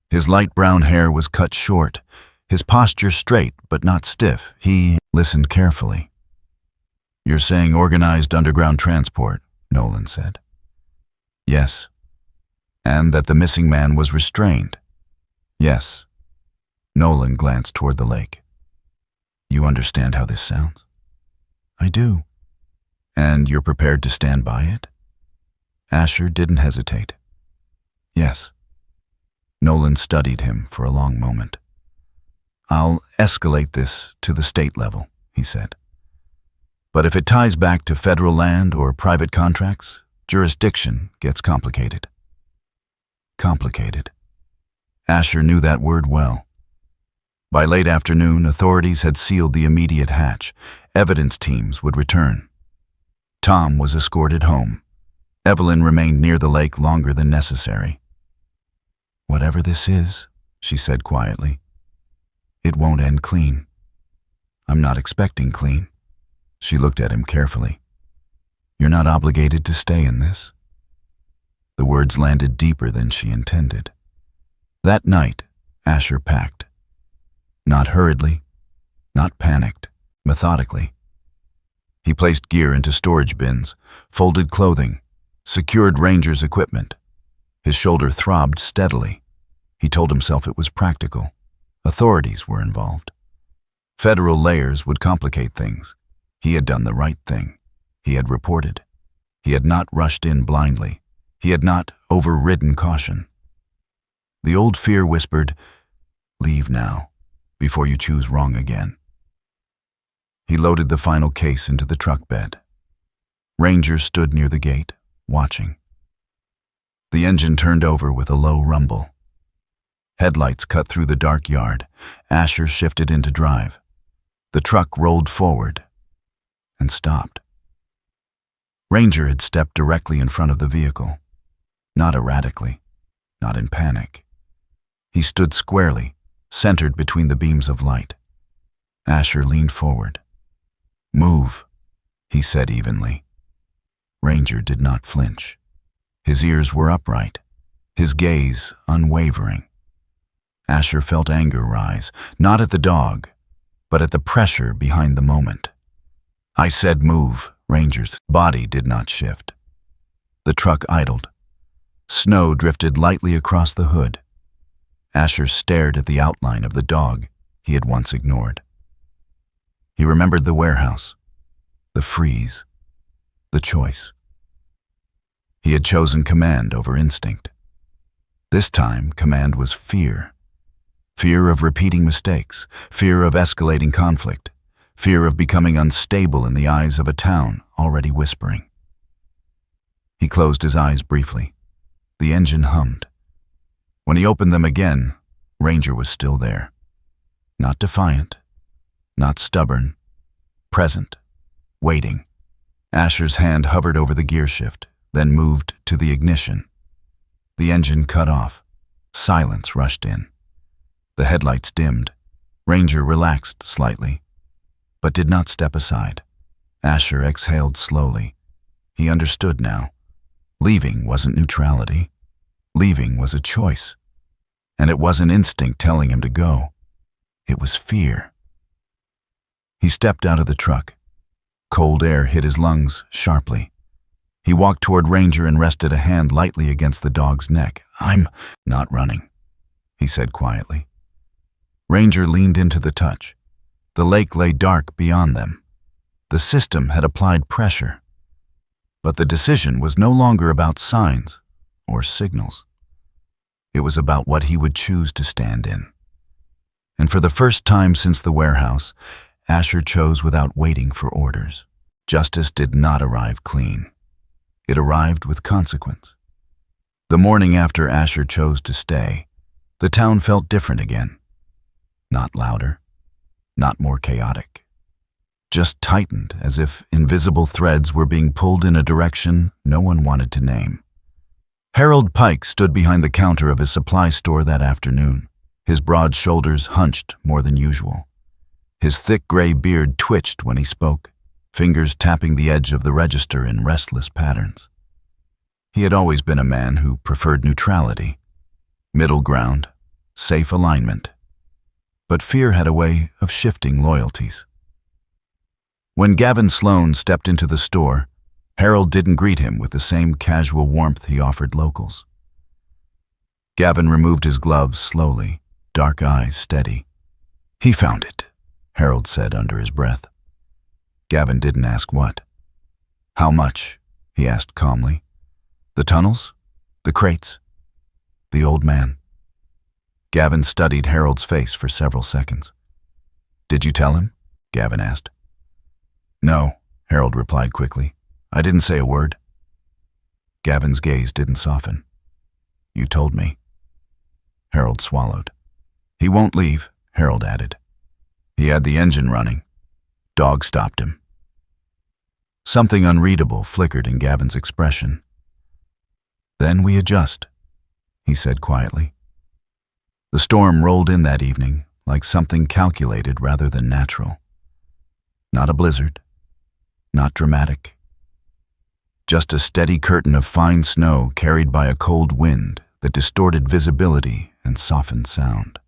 S1: His light brown hair was cut short, his posture straight but not stiff. He listened carefully. "You're saying organized underground transport," Nolan said. "Yes." "And that the missing man was restrained?" "Yes." Nolan glanced toward the lake. "You understand how this sounds?" "I do." "And you're prepared to stand by it?" Asher didn't hesitate. "Yes." Nolan studied him for a long moment. "I'll escalate this to the state level," he said. "But if it ties back to federal land or private contracts, jurisdiction gets complicated." Complicated. Asher knew that word well. By late afternoon, authorities had sealed the immediate hatch. Evidence teams would return. Tom was escorted home. Evelyn remained near the lake longer than necessary. "Whatever this is," she said quietly, "it won't end clean." "I'm not expecting clean." She looked at him carefully. "You're not obligated to stay in this." The words landed deeper than she intended. That night, Asher packed. Not hurriedly, not panicked, methodically. He placed gear into storage bins, folded clothing, secured Ranger's equipment. His shoulder throbbed steadily. He told himself it was practical. Authorities were involved. Federal layers would complicate things. He had done the right thing. He had reported. He had not rushed in blindly. He had not overridden caution. The old fear whispered, "Leave now, before you choose wrong again." He loaded the final case into the truck bed. Ranger stood near the gate, watching. The engine turned over with a low rumble. Headlights cut through the dark yard. Asher shifted into drive. The truck rolled forward and stopped. Ranger had stepped directly in front of the vehicle, not erratically, not in panic. He stood squarely, centered between the beams of light. Asher leaned forward. "Move," he said evenly. Ranger did not flinch. His ears were upright, his gaze unwavering. Asher felt anger rise, not at the dog, but at the pressure behind the moment. "I said move." Ranger's body did not shift. The truck idled. Snow drifted lightly across the hood. Asher stared at the outline of the dog he had once ignored. He remembered the warehouse, the freeze, the choice. He had chosen command over instinct. This time, command was fear. Fear of repeating mistakes, fear of escalating conflict, fear of becoming unstable in the eyes of a town already whispering. He closed his eyes briefly. The engine hummed. When he opened them again, Ranger was still there. Not defiant, not stubborn, present, waiting. Asher's hand hovered over the gear shift, then moved to the ignition. The engine cut off. Silence rushed in. The headlights dimmed. Ranger relaxed slightly, but did not step aside. Asher exhaled slowly. He understood now. Leaving wasn't neutrality. Leaving was a choice. And it wasn't instinct telling him to go. It was fear. He stepped out of the truck. Cold air hit his lungs sharply. He walked toward Ranger and rested a hand lightly against the dog's neck. "I'm not running," he said quietly. Ranger leaned into the touch. The lake lay dark beyond them. The system had applied pressure. But the decision was no longer about signs or signals. It was about what he would choose to stand in. And for the first time since the warehouse, Asher chose without waiting for orders. Justice did not arrive clean. It arrived with consequence. The morning after Asher chose to stay, the town felt different again. Not louder, not more chaotic. Just tightened, as if invisible threads were being pulled in a direction no one wanted to name. Harold Pike stood behind the counter of his supply store that afternoon, his broad shoulders hunched more than usual. His thick gray beard twitched when he spoke, fingers tapping the edge of the register in restless patterns. He had always been a man who preferred neutrality, middle ground, safe alignment. But fear had a way of shifting loyalties. When Gavin Sloan stepped into the store, Harold didn't greet him with the same casual warmth he offered locals. Gavin removed his gloves slowly, dark eyes steady. "He found it," Harold said under his breath. Gavin didn't ask what. "How much?" he asked calmly. "The tunnels? The crates?" "The old man." Gavin studied Harold's face for several seconds. "Did you tell him?" Gavin asked. "No," Harold replied quickly. "I didn't say a word." Gavin's gaze didn't soften. "You told me." Harold swallowed. "He won't leave," Harold added. "He had the engine running. Dog stopped him." Something unreadable flickered in Gavin's expression. "Then we adjust," he said quietly. The storm rolled in that evening, like something calculated rather than natural. Not a blizzard, not dramatic. Just a steady curtain of fine snow carried by a cold wind that distorted visibility and softened sound.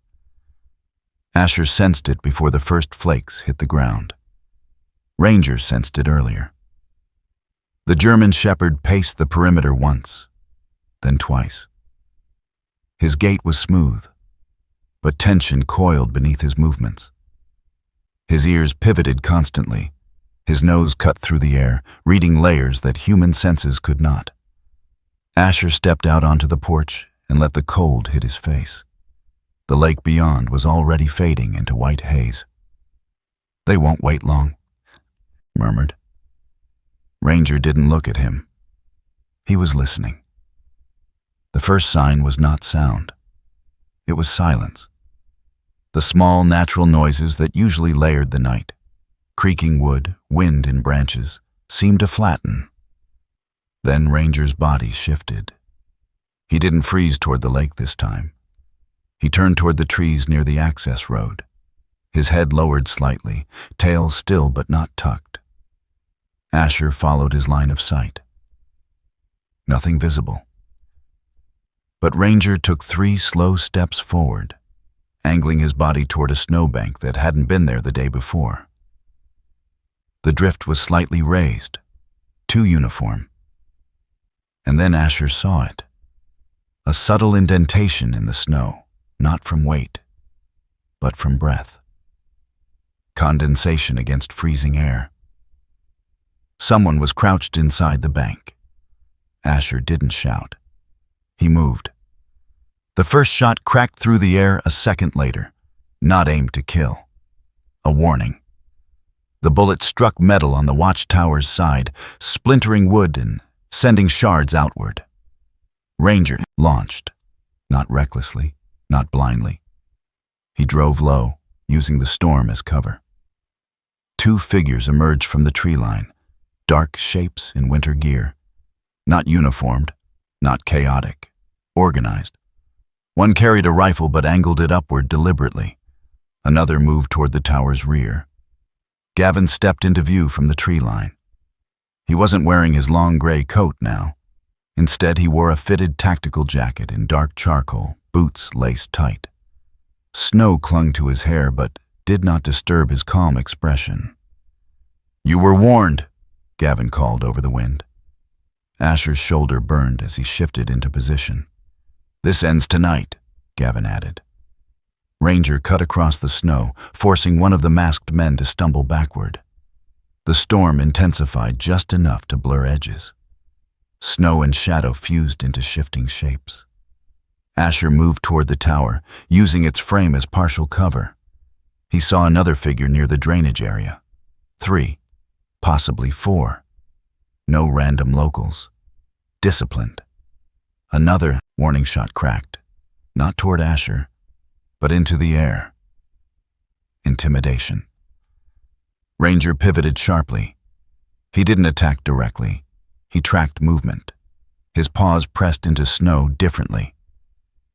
S1: Asher sensed it before the first flakes hit the ground. Ranger sensed it earlier. The German shepherd paced the perimeter once, then twice. His gait was smooth, but tension coiled beneath his movements. His ears pivoted constantly, his nose cut through the air, reading layers that human senses could not. Asher stepped out onto the porch and let the cold hit his face. The lake beyond was already fading into white haze. "They won't wait long," murmured. Ranger didn't look at him. He was listening. The first sign was not sound. It was silence. The small, natural noises that usually layered the night, creaking wood, wind in branches, seemed to flatten. Then Ranger's body shifted. He didn't freeze toward the lake this time. He turned toward the trees near the access road. His head lowered slightly, tail still but not tucked. Asher followed his line of sight. Nothing visible. But Ranger took 3 slow steps forward, angling his body toward a snowbank that hadn't been there the day before. The drift was slightly raised, too uniform. And then Asher saw it. A subtle indentation in the snow, not from weight, but from breath. Condensation against freezing air. Someone was crouched inside the bank. Asher didn't shout. He moved. The first shot cracked through the air a second later, not aimed to kill. A warning. The bullet struck metal on the watchtower's side, splintering wood and sending shards outward. Ranger launched, not recklessly, not blindly. He drove low, using the storm as cover. 2 figures emerged from the tree line, dark shapes in winter gear. Not uniformed, not chaotic, organized. One carried a rifle but angled it upward deliberately. Another moved toward the tower's rear. Gavin stepped into view from the tree line. He wasn't wearing his long gray coat now. Instead, he wore a fitted tactical jacket in dark charcoal, boots laced tight. Snow clung to his hair but did not disturb his calm expression. "You were warned," Gavin called over the wind. Asher's shoulder burned as he shifted into position. "This ends tonight," Gavin added. Ranger cut across the snow, forcing one of the masked men to stumble backward. The storm intensified just enough to blur edges. Snow and shadow fused into shifting shapes. Asher moved toward the tower, using its frame as partial cover. He saw another figure near the drainage area. 3, possibly 4. No random locals. Disciplined. Another warning shot cracked, not toward Asher, but into the air. Intimidation. Ranger pivoted sharply. He didn't attack directly. He tracked movement. His paws pressed into snow differently,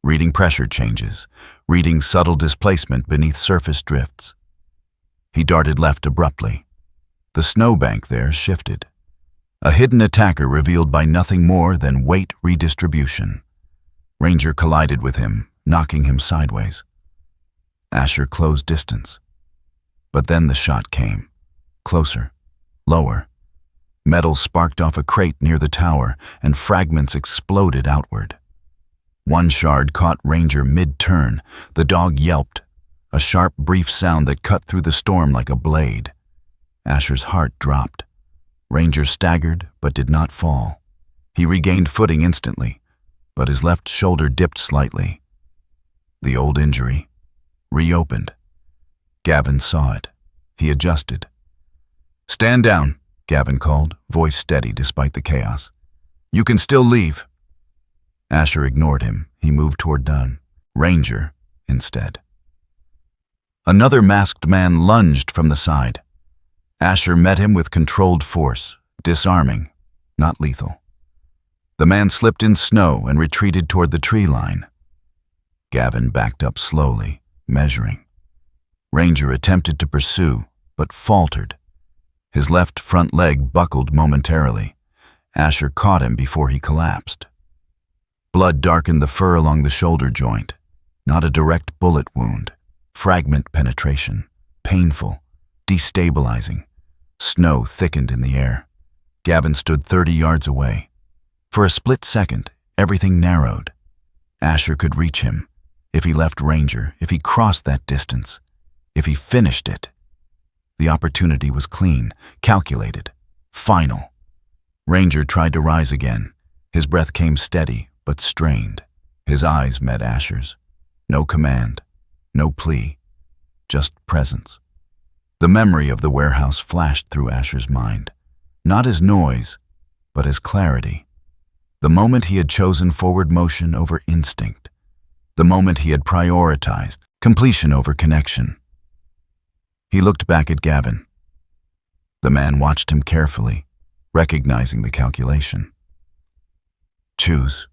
S1: reading pressure changes, reading subtle displacement beneath surface drifts. He darted left abruptly. The snowbank there shifted. A hidden attacker revealed by nothing more than weight redistribution. Ranger collided with him, knocking him sideways. Asher closed distance. But then the shot came. Closer. Lower. Metal sparked off a crate near the tower, and fragments exploded outward. One shard caught Ranger mid-turn. The dog yelped, a sharp, brief sound that cut through the storm like a blade. Asher's heart dropped. Ranger staggered, but did not fall. He regained footing instantly, but his left shoulder dipped slightly. The old injury. Reopened. Gavin saw it. He adjusted. "Stand down," Gavin called, voice steady despite the chaos. "You can still leave." Asher ignored him. He moved toward Dunn. Ranger, instead. Another masked man lunged from the side. Asher met him with controlled force, disarming, not lethal. The man slipped in snow and retreated toward the tree line. Gavin backed up slowly, measuring. Ranger attempted to pursue, but faltered. His left front leg buckled momentarily. Asher caught him before he collapsed. Blood darkened the fur along the shoulder joint. Not a direct bullet wound. Fragment penetration. Painful. Destabilizing. Snow thickened in the air. Gavin stood 30 yards away. For a split second, everything narrowed. Asher could reach him. If he left Ranger, if he crossed that distance, if he finished it. The opportunity was clean, calculated, final. Ranger tried to rise again. His breath came steady, but strained. His eyes met Asher's. No command, no plea, just presence. The memory of the warehouse flashed through Asher's mind. Not as noise, but as clarity. The moment he had chosen forward motion over instinct. The moment he had prioritized completion over connection. He looked back at Gavin. The man watched him carefully, recognizing the calculation. "Choose,"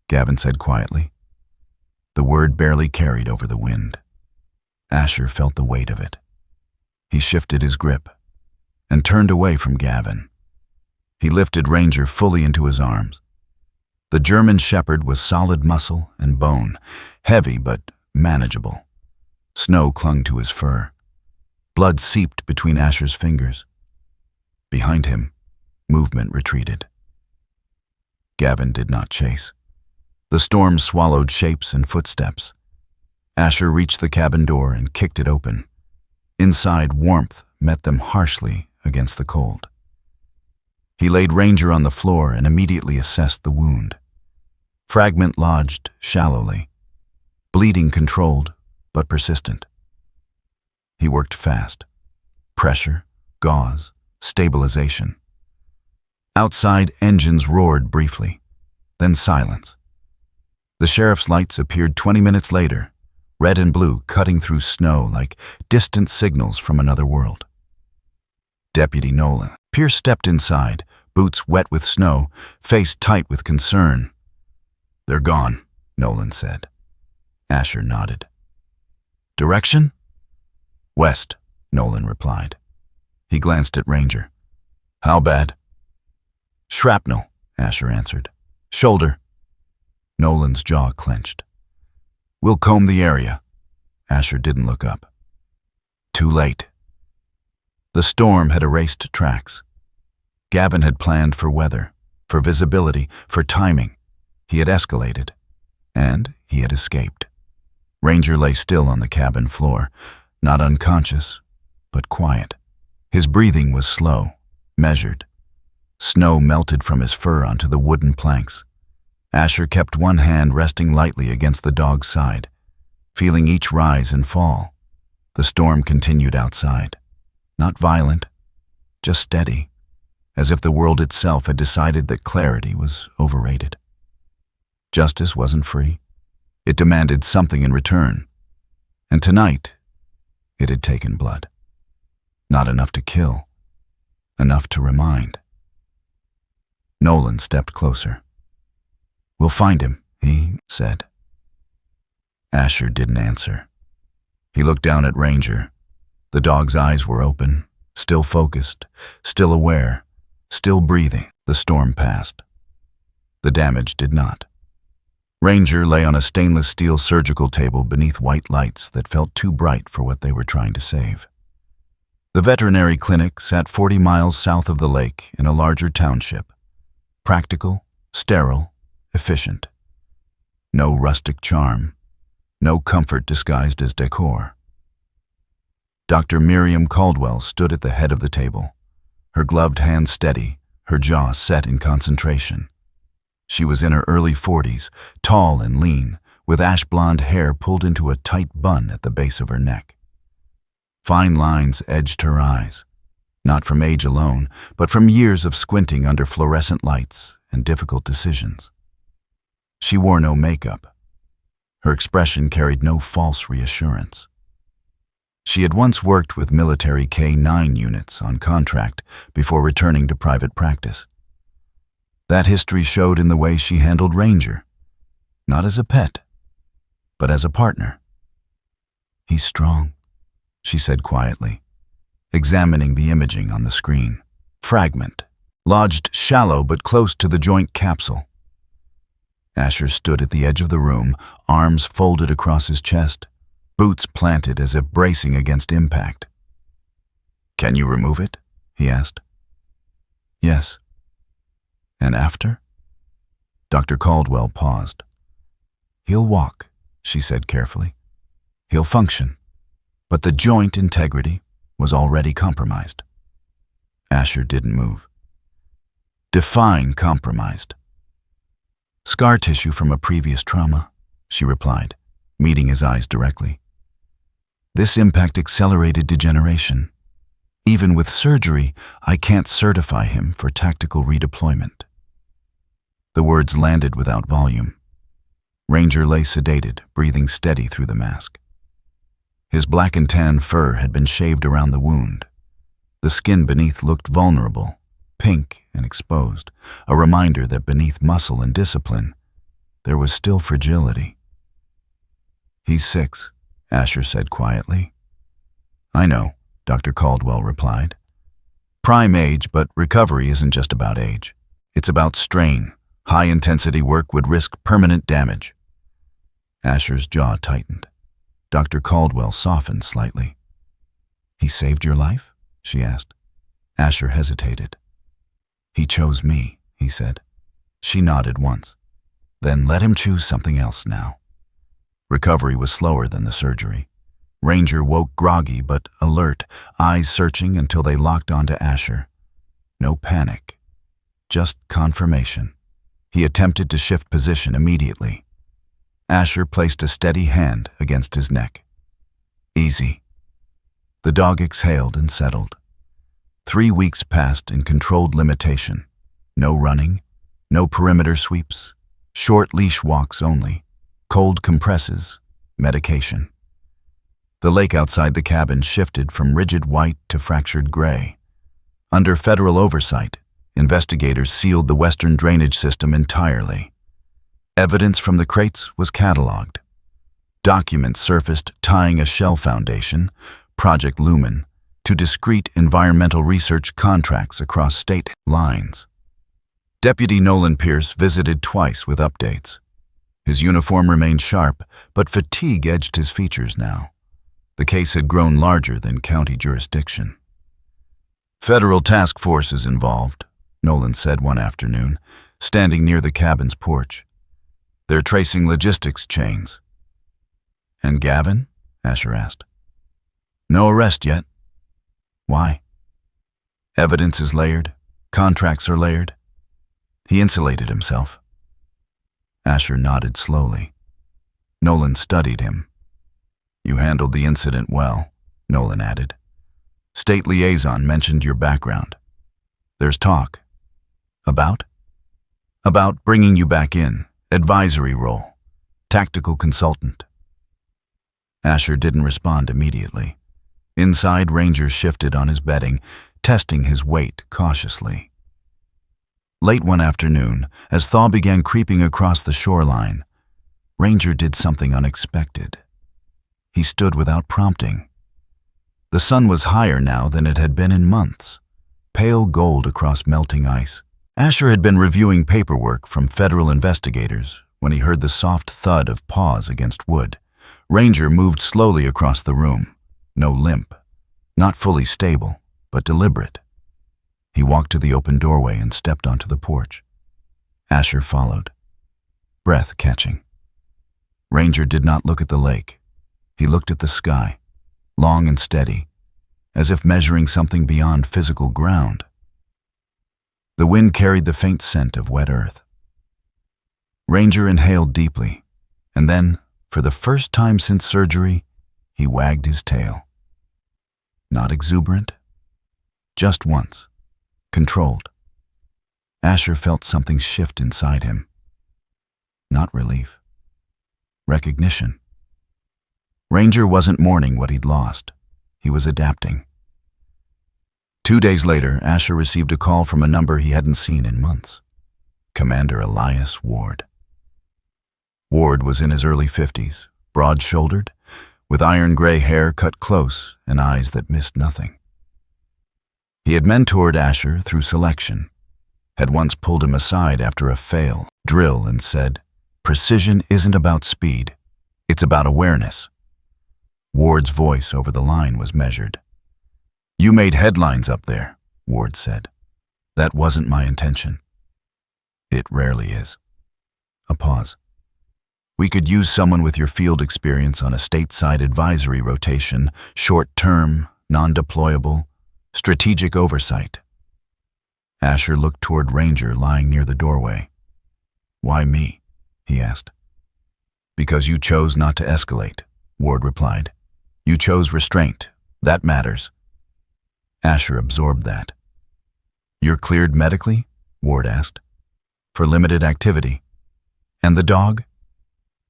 S1: Gavin said quietly. The word barely carried over the wind. Asher felt the weight of it. He shifted his grip and turned away from Gavin. He lifted Ranger fully into his arms. The German shepherd was solid muscle and bone, heavy but manageable. Snow clung to his fur. Blood seeped between Asher's fingers. Behind him, movement retreated. Gavin did not chase. The storm swallowed shapes and footsteps. Asher reached the cabin door and kicked it open. Inside, warmth met them harshly against the cold. He laid Ranger on the floor and immediately assessed the wound. Fragment lodged shallowly. Bleeding controlled, but persistent. He worked fast. Pressure, gauze, stabilization. Outside, engines roared briefly, then silence. The sheriff's lights appeared 20 minutes later, red and blue cutting through snow like distant signals from another world. Deputy Nolan. Pierce stepped inside, boots wet with snow, face tight with concern. "They're gone," Nolan said. Asher nodded. "Direction?" "West," Nolan replied. He glanced at Ranger. "How bad?" "Shrapnel," Asher answered. "Shoulder." Nolan's jaw clenched. "We'll comb the area." Asher didn't look up. Too late. The storm had erased tracks. Gavin had planned for weather, for visibility, for timing. He had escalated, and he had escaped. Ranger lay still on the cabin floor, not unconscious, but quiet. His breathing was slow, measured. Snow melted from his fur onto the wooden planks. Asher kept one hand resting lightly against the dog's side, feeling each rise and fall. The storm continued outside. Not violent, just steady, as if the world itself had decided that clarity was overrated. Justice wasn't free. It demanded something in return. And tonight, it had taken blood. Not enough to kill, enough to remind. Nolan stepped closer. "We'll find him," he said. Asher didn't answer. He looked down at Ranger. The dog's eyes were open, still focused, still aware, still breathing. The storm passed. The damage did not. Ranger lay on a stainless steel surgical table beneath white lights that felt too bright for what they were trying to save. The veterinary clinic sat 40 miles south of the lake in a larger township. Practical, sterile, efficient. No rustic charm, no comfort disguised as decor. Dr. Miriam Caldwell stood at the head of the table, her gloved hands steady, her jaw set in concentration. She was in her early 40s, tall and lean, with ash-blonde hair pulled into a tight bun at the base of her neck. Fine lines edged her eyes, not from age alone, but from years of squinting under fluorescent lights and difficult decisions. She wore no makeup. Her expression carried no false reassurance. She had once worked with military K-9 units on contract before returning to private practice. That history showed in the way she handled Ranger, not as a pet, but as a partner. "He's strong," she said quietly, examining the imaging on the screen. Fragment, lodged shallow but close to the joint capsule. Asher stood at the edge of the room, arms folded across his chest, boots planted as if bracing against impact. "Can you remove it?" he asked. "Yes." "And after?" Dr. Caldwell paused. "He'll walk," she said carefully. "He'll function, but the joint integrity was already compromised." Asher didn't move. "Define compromised." "Scar tissue from a previous trauma," she replied, meeting his eyes directly. "This impact accelerated degeneration. Even with surgery, I can't certify him for tactical redeployment." The words landed without volume. Ranger lay sedated, breathing steady through the mask. His black and tan fur had been shaved around the wound. The skin beneath looked vulnerable, pink and exposed, a reminder that beneath muscle and discipline, there was still fragility. "He's 6, Asher said quietly. "I know," Dr. Caldwell replied. "Prime age, but recovery isn't just about age. It's about strain. High-intensity work would risk permanent damage." Asher's jaw tightened. Dr. Caldwell softened slightly. "He saved your life?" she asked. Asher hesitated. "He chose me," he said. She nodded once. "Then let him choose something else now." Recovery was slower than the surgery. Ranger woke groggy but alert, eyes searching until they locked onto Asher. No panic, just confirmation. He attempted to shift position immediately. Asher placed a steady hand against his neck. "Easy." The dog exhaled and settled. 3 weeks passed in controlled limitation. No running, no perimeter sweeps, short leash walks only, cold compresses, medication. The lake outside the cabin shifted from rigid white to fractured gray. Under federal oversight, investigators sealed the western drainage system entirely. Evidence from the crates was cataloged. Documents surfaced tying a shell foundation, Project Lumen, to discrete environmental research contracts across state lines. Deputy Nolan Pierce visited twice with updates. His uniform remained sharp, but fatigue edged his features now. The case had grown larger than county jurisdiction. "Federal task forces involved," Nolan said one afternoon, standing near the cabin's porch. "They're tracing logistics chains." "And Gavin?" Asher asked. "No arrest yet." "Why?" "Evidence is layered. Contracts are layered." He insulated himself. Asher nodded slowly. Nolan studied him. "You handled the incident well," Nolan added. "State liaison mentioned your background. There's talk." "About?" "About bringing you back in. Advisory role. Tactical consultant." Asher didn't respond immediately. Inside, Ranger shifted on his bedding, testing his weight cautiously. Late one afternoon, as thaw began creeping across the shoreline, Ranger did something unexpected. He stood without prompting. The sun was higher now than it had been in months, pale gold across melting ice. Asher had been reviewing paperwork from federal investigators when he heard the soft thud of paws against wood. Ranger moved slowly across the room, no limp, not fully stable, but deliberate. He walked to the open doorway and stepped onto the porch. Asher followed, breath catching. Ranger did not look at the lake. He looked at the sky, long and steady, as if measuring something beyond physical ground. The wind carried the faint scent of wet earth. Ranger inhaled deeply, and then, for the first time since surgery, he wagged his tail. Not exuberant, just once, controlled. Asher felt something shift inside him. Not relief, recognition. Ranger wasn't mourning what he'd lost. He was adapting. 2 days later, Asher received a call from a number he hadn't seen in months. Commander Elias Ward. Ward was in his early 50s, broad-shouldered, with iron-gray hair cut close and eyes that missed nothing. He had mentored Asher through selection, had once pulled him aside after a fail drill and said, precision isn't about speed, it's about awareness. Ward's voice over the line was measured. "You made headlines up there," Ward said. "That wasn't my intention." "It rarely is." A pause. "We could use someone with your field experience on a stateside advisory rotation, short-term, non-deployable, strategic oversight." Asher looked toward Ranger lying near the doorway. "Why me?" he asked. "Because you chose not to escalate," Ward replied. "You chose restraint. That matters." Asher absorbed that. "You're cleared medically?" Ward asked. "For limited activity. And the dog?"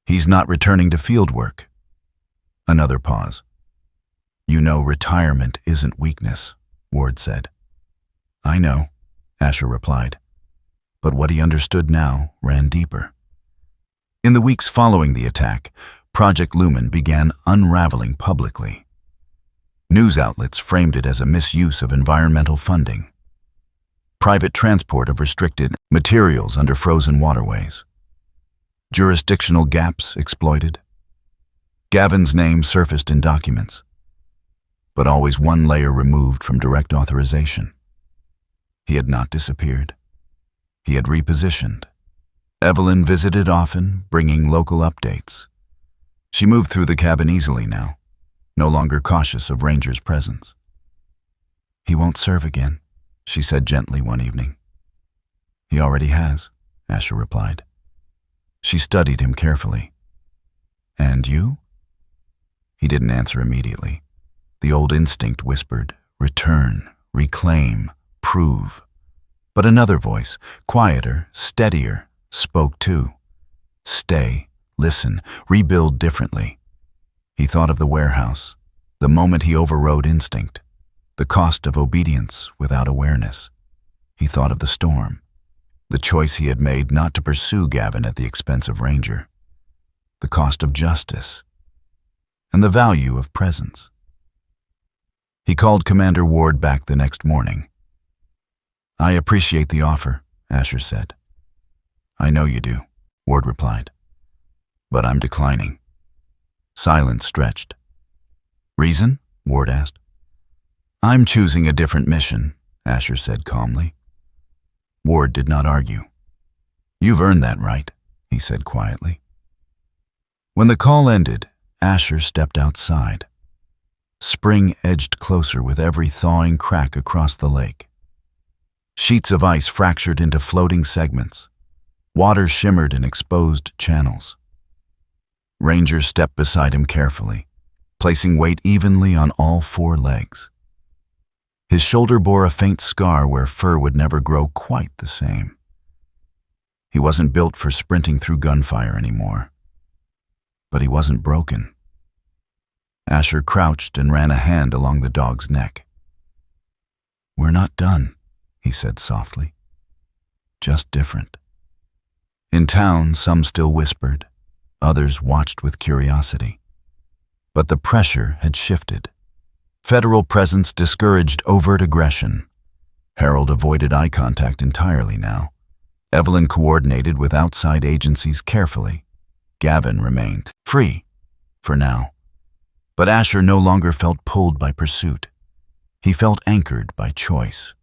S1: "He's not returning to field work." Another pause. "You know retirement isn't weakness," Ward said. "I know," Asher replied. But what he understood now ran deeper. In the weeks following the attack, Project Lumen began unraveling publicly. News outlets framed it as a misuse of environmental funding. Private transport of restricted materials under frozen waterways. Jurisdictional gaps exploited. Gavin's name surfaced in documents, but always one layer removed from direct authorization. He had not disappeared. He had repositioned. Evelyn visited often, bringing local updates. She moved through the cabin easily now, no longer cautious of Ranger's presence. "He won't serve again," she said gently one evening. "He already has," Asher replied. She studied him carefully. "And you?" He didn't answer immediately. The old instinct whispered, "Return, reclaim, prove." But another voice, quieter, steadier, spoke too. "Stay, listen, rebuild differently." He thought of the warehouse, the moment he overrode instinct, the cost of obedience without awareness. He thought of the storm, the choice he had made not to pursue Gavin at the expense of Ranger, the cost of justice, and the value of presence. He called Commander Ward back the next morning. "I appreciate the offer," Asher said. "I know you do," Ward replied. "But I'm declining." Silence stretched. "Reason?" Ward asked. "I'm choosing a different mission," Asher said calmly. Ward did not argue. "You've earned that right," he said quietly. When the call ended, Asher stepped outside. Spring edged closer with every thawing crack across the lake. Sheets of ice fractured into floating segments. Water shimmered in exposed channels. Ranger stepped beside him carefully, placing weight evenly on all four legs. His shoulder bore a faint scar where fur would never grow quite the same. He wasn't built for sprinting through gunfire anymore. But he wasn't broken. Asher crouched and ran a hand along the dog's neck. "We're not done," he said softly. "Just different." In town, some still whispered. Others watched with curiosity. But the pressure had shifted. Federal presence discouraged overt aggression. Harold avoided eye contact entirely now. Evelyn coordinated with outside agencies carefully. Gavin remained free, for now. But Asher no longer felt pulled by pursuit. He felt anchored by choice.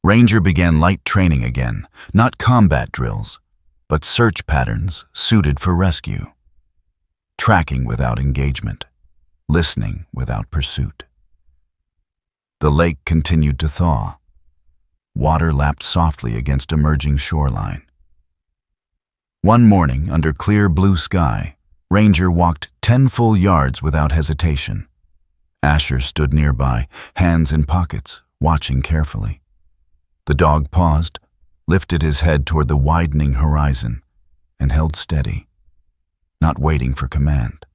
S1: Ranger began light training again, not combat drills, but search patterns suited for rescue. Tracking without engagement, listening without pursuit. The lake continued to thaw. Water lapped softly against emerging shoreline. One morning, under clear blue sky, Ranger walked 10 full yards without hesitation. Asher stood nearby, hands in pockets, watching carefully. The dog paused, lifted his head toward the widening horizon, and held steady. Not waiting for command,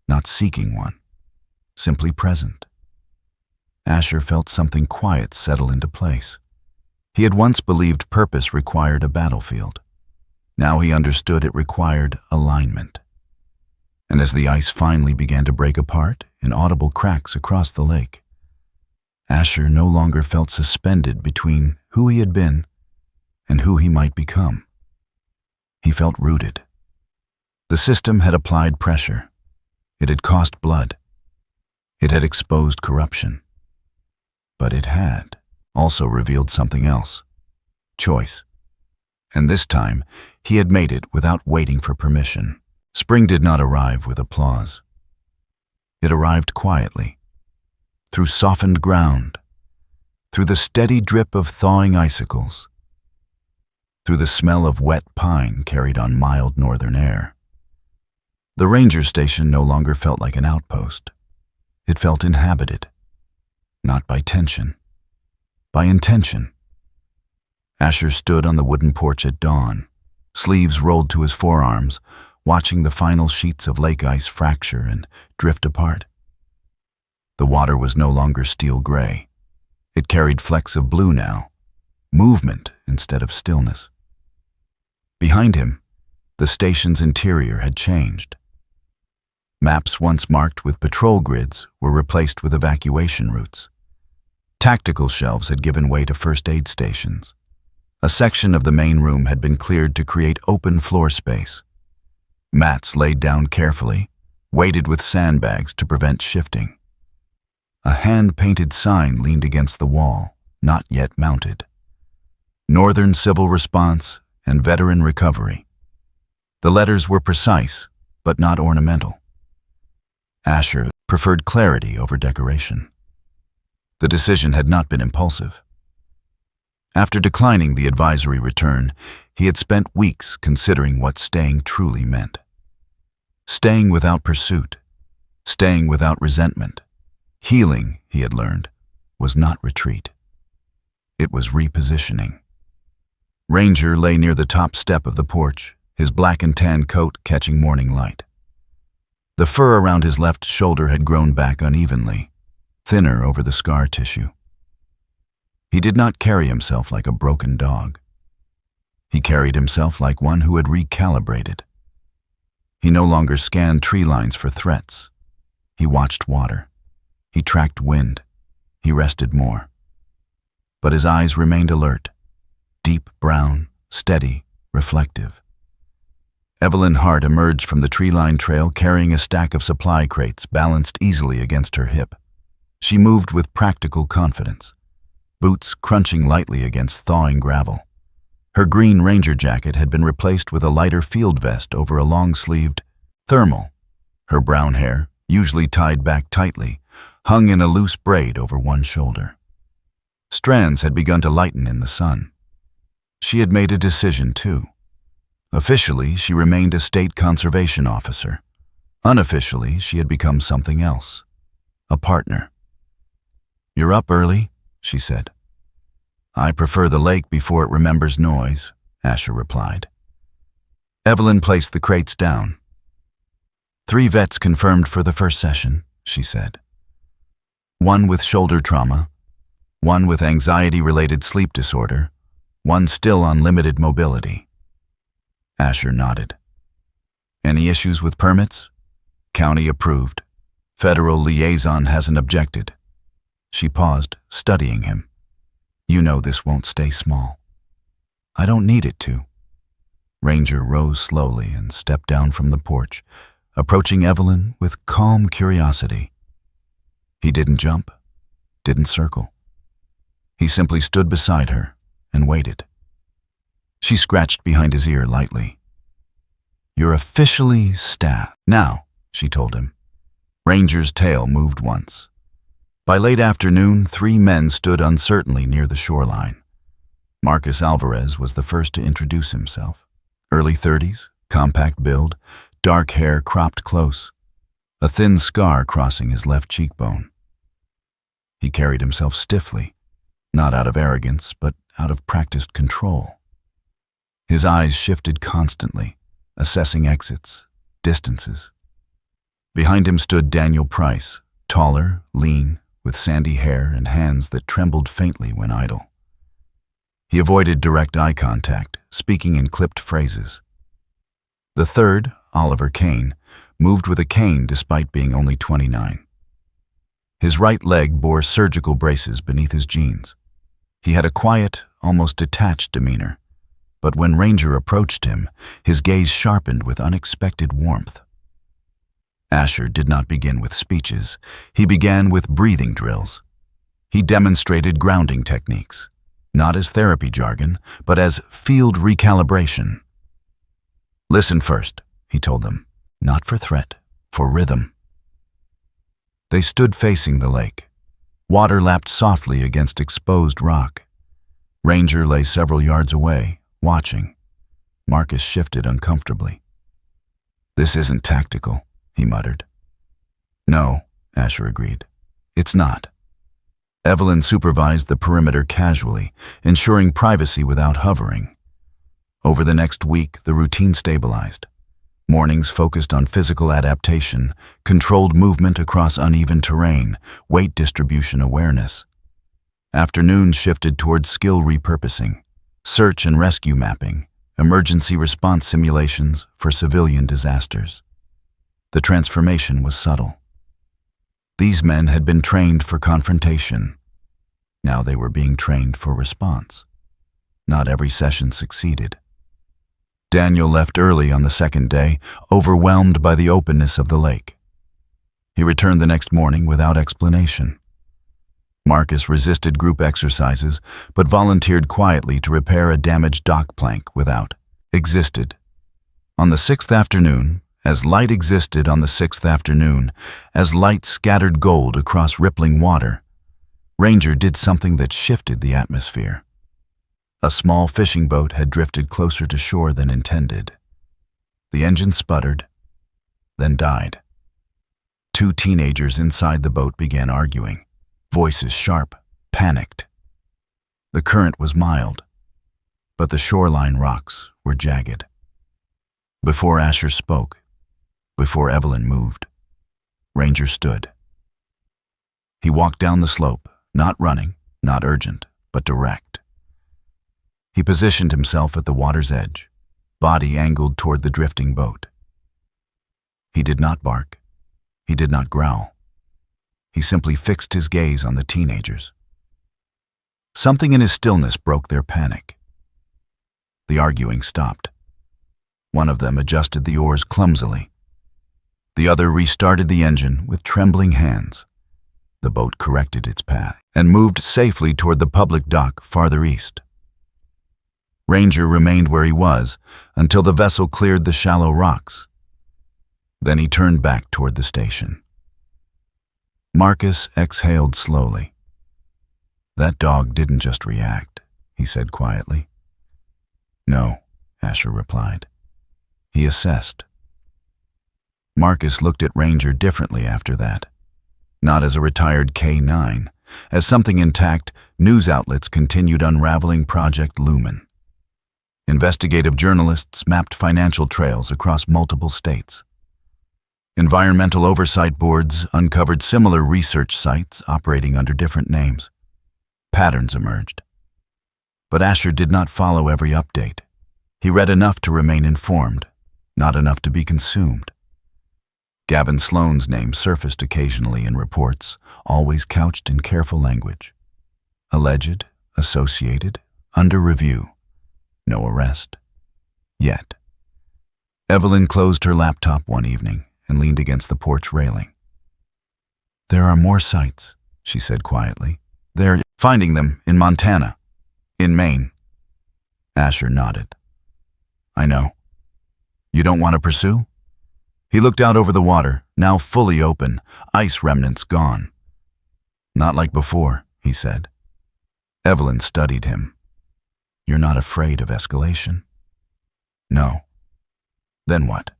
S1: not seeking one, simply present. Asher felt something quiet settle into place. He had once believed purpose required a battlefield. Now he understood it required alignment. And as the ice finally began to break apart in audible cracks across the lake, Asher no longer felt suspended between who he had been and who he might become. He felt rooted, The system had applied pressure. It had cost blood. It had exposed corruption. But it had also revealed something else: choice. And this time, he had made it without waiting for permission. Spring did not arrive with applause. It arrived quietly, through softened ground, through the steady drip of thawing icicles, through the smell of wet pine carried on mild northern air. The ranger station no longer felt like an outpost. It felt inhabited, not by tension, by intention. Asher stood on the wooden porch at dawn, sleeves rolled to his forearms, watching the final sheets of lake ice fracture and drift apart. The water was no longer steel gray. It carried flecks of blue now, movement instead of stillness. Behind him, the station's interior had changed. Maps once marked with patrol grids were replaced with evacuation routes. Tactical shelves had given way to first aid stations. A section of the main room had been cleared to create open floor space. Mats laid down carefully, weighted with sandbags to prevent shifting. A hand-painted sign leaned against the wall, not yet mounted: Northern Civil Response and Veteran Recovery. The letters were precise, but not ornamental. Asher preferred clarity over decoration. The decision had not been impulsive. After declining the advisory return, he had spent weeks considering what staying truly meant. Staying without pursuit, staying without resentment. Healing, he had learned, was not retreat. It was repositioning. Ranger lay near the top step of the porch, his black and tan coat catching morning light. The fur around his left shoulder had grown back unevenly, thinner over the scar tissue. He did not carry himself like a broken dog. He carried himself like one who had recalibrated. He no longer scanned tree lines for threats. He watched water. He tracked wind. He rested more. But his eyes remained alert, deep brown, steady, reflective. Evelyn Hart emerged from the tree-lined trail carrying a stack of supply crates balanced easily against her hip. She moved with practical confidence, boots crunching lightly against thawing gravel. Her green ranger jacket had been replaced with a lighter field vest over a long-sleeved thermal. Her brown hair, usually tied back tightly, hung in a loose braid over one shoulder. Strands had begun to lighten in the sun. She had made a decision, too. Officially, she remained a state conservation officer. Unofficially, she had become something else, a partner. "You're up early," she said. "I prefer the lake before it remembers noise," Asher replied. Evelyn placed the crates down. "3 vets confirmed for the first session," she said. "1 with shoulder trauma, 1 with anxiety-related sleep disorder, 1 still on limited mobility." Asher nodded. "Any issues with permits?" "County approved. Federal liaison hasn't objected." She paused, studying him. "You know this won't stay small." "I don't need it to." Ranger rose slowly and stepped down from the porch, approaching Evelyn with calm curiosity. He didn't jump, didn't circle. He simply stood beside her and waited. She scratched behind his ear lightly. "You're officially staff now," she told him. Ranger's tail moved once. By late afternoon, 3 men stood uncertainly near the shoreline. Marcus Alvarez was the first to introduce himself. Early 30s, compact build, dark hair cropped close, a thin scar crossing his left cheekbone. He carried himself stiffly, not out of arrogance, but out of practiced control. His eyes shifted constantly, assessing exits, distances. Behind him stood Daniel Price, taller, lean, with sandy hair and hands that trembled faintly when idle. He avoided direct eye contact, speaking in clipped phrases. The third, Oliver Kane, moved with a cane despite being only 29. His right leg bore surgical braces beneath his jeans. He had a quiet, almost detached demeanor, But when Ranger approached him, his gaze sharpened with unexpected warmth. Asher did not begin with speeches. He began with breathing drills. He demonstrated grounding techniques, not as therapy jargon, but as field recalibration. "Listen first," he told them, "not for threat, for rhythm." They stood facing the lake. Water lapped softly against exposed rock. Ranger lay several yards away, watching. Marcus shifted uncomfortably. "This isn't tactical," he muttered. "No," Asher agreed. "It's not." Evelyn supervised the perimeter casually, ensuring privacy without hovering. Over the next week, the routine stabilized. Mornings focused on physical adaptation, controlled movement across uneven terrain, weight distribution awareness. Afternoons shifted towards skill repurposing, search and rescue mapping, emergency response simulations for civilian disasters. The transformation was subtle. These men had been trained for confrontation. Now they were being trained for response. Not every session succeeded. Daniel left early on the second day, overwhelmed by the openness of the lake. He returned the next morning without explanation. Marcus resisted group exercises, but volunteered quietly to repair a damaged dock plank without existed. On the sixth afternoon, as light existed on the sixth afternoon, as light scattered gold across rippling water, Ranger did something that shifted the atmosphere. A small fishing boat had drifted closer to shore than intended. The engine sputtered, then died. Two teenagers inside the boat began arguing, voices sharp, panicked. The current was mild, but the shoreline rocks were jagged. Before Asher spoke, before Evelyn moved, Ranger stood. He walked down the slope, not running, not urgent, but direct. He positioned himself at the water's edge, body angled toward the drifting boat. He did not bark. He did not growl. He simply fixed his gaze on the teenagers. Something in his stillness broke their panic. The arguing stopped. One of them adjusted the oars clumsily. The other restarted the engine with trembling hands. The boat corrected its path and moved safely toward the public dock farther east. Ranger remained where he was until the vessel cleared the shallow rocks. Then he turned back toward the station. Marcus exhaled slowly. "That dog didn't just react," he said quietly. "No," Asher replied. "He assessed." Marcus looked at Ranger differently after that. Not as a retired K-9. As something intact, news outlets continued unraveling Project Lumen. Investigative journalists mapped financial trails across multiple states. Environmental oversight boards uncovered similar research sites operating under different names. Patterns emerged. But Asher did not follow every update. He read enough to remain informed, not enough to be consumed. Gavin Sloan's name surfaced occasionally in reports, always couched in careful language. Alleged, associated, under review. No arrest. Yet. Evelyn closed her laptop one evening and leaned against the porch railing. "There are more sites," she said quietly. "They're finding them in Montana, in Maine." Asher nodded. "I know. You don't want to pursue?" He looked out over the water, now fully open, ice remnants gone. "Not like before," he said. Evelyn studied him. "You're not afraid of escalation?" "No." "Then what?"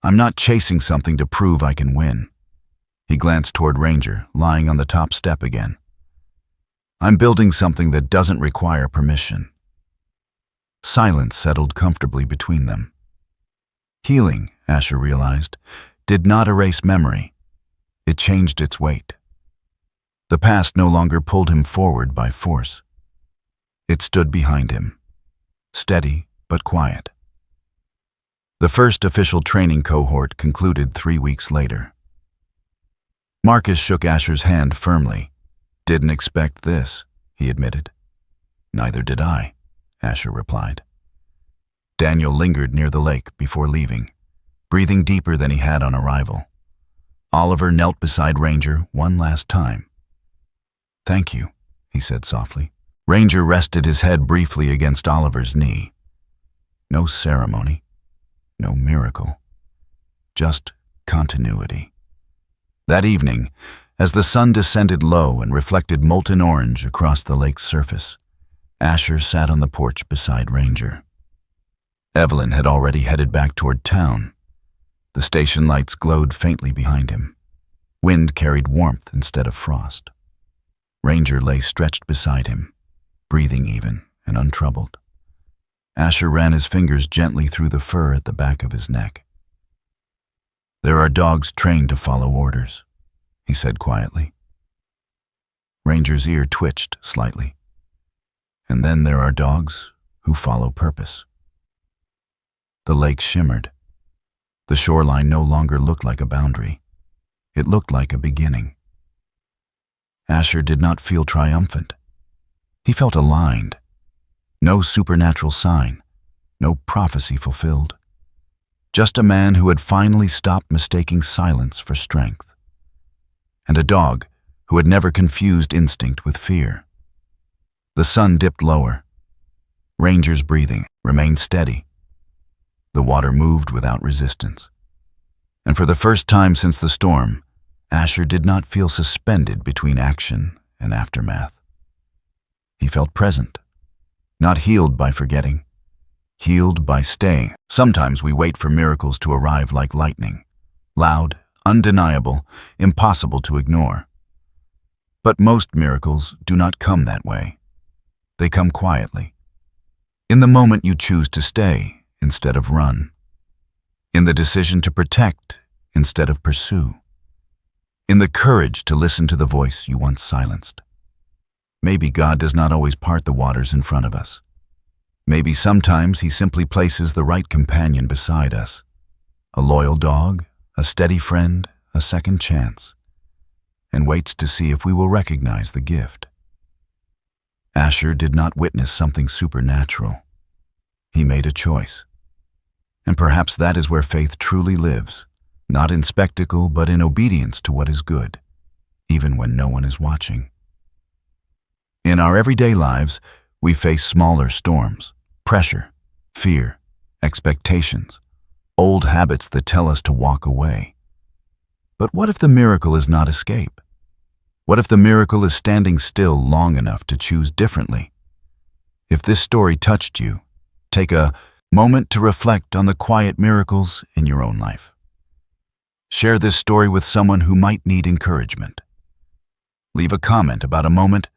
S1: "I'm not chasing something to prove I can win." He glanced toward Ranger, lying on the top step again. "I'm building something that doesn't require permission." Silence settled comfortably between them. Healing, Asher realized, did not erase memory. It changed its weight. The past no longer pulled him forward by force. It stood behind him, steady but quiet. The first official training cohort concluded 3 weeks later. Marcus shook Asher's hand firmly. "Didn't expect this," he admitted. "Neither did I," Asher replied. Daniel lingered near the lake before leaving, breathing deeper than he had on arrival. Oliver knelt beside Ranger one last time. "Thank you," he said softly. Ranger rested his head briefly against Oliver's knee. No ceremony, no miracle, just continuity. That evening, as the sun descended low and reflected molten orange across the lake's surface, Asher sat on the porch beside Ranger. Evelyn had already headed back toward town. The station lights glowed faintly behind him. Wind carried warmth instead of frost. Ranger lay stretched beside him, breathing even and untroubled. Asher ran his fingers gently through the fur at the back of his neck. "There are dogs trained to follow orders," he said quietly. Ranger's ear twitched slightly. "And then there are dogs who follow purpose." The lake shimmered. The shoreline no longer looked like a boundary. It looked like a beginning. Asher did not feel triumphant. He felt aligned. No supernatural sign, no prophecy fulfilled. Just a man who had finally stopped mistaking silence for strength. And a dog who had never confused instinct with fear. The sun dipped lower. Ranger's breathing remained steady. The water moved without resistance. And for the first time since the storm, Asher did not feel suspended between action and aftermath. He felt present, not healed by forgetting, healed by staying. Sometimes we wait for miracles to arrive like lightning, loud, undeniable, impossible to ignore. But most miracles do not come that way. They come quietly. In the moment you choose to stay instead of run. In the decision to protect instead of pursue. In the courage to listen to the voice you once silenced. Maybe God does not always part the waters in front of us. Maybe sometimes He simply places the right companion beside us. A loyal dog, a steady friend, a second chance. And waits to see if we will recognize the gift. Asher did not witness something supernatural. He made a choice. And perhaps that is where faith truly lives. Not in spectacle, but in obedience to what is good, even when no one is watching. In our everyday lives, we face smaller storms, pressure, fear, expectations, old habits that tell us to walk away. But what if the miracle is not escape? What if the miracle is standing still long enough to choose differently? If this story touched you, take a moment to reflect on the quiet miracles in your own life. Share this story with someone who might need encouragement. Leave a comment about a moment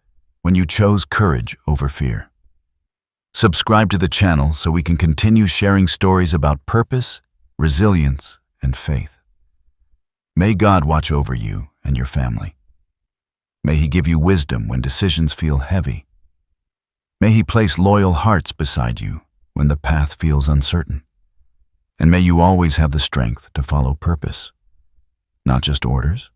S1: when you chose courage over fear. Subscribe to the channel so we can continue sharing stories about purpose, resilience, and faith. May God watch over you and your family. May He give you wisdom when decisions feel heavy. May He place loyal hearts beside you when the path feels uncertain. And may you always have the strength to follow purpose. Not just orders,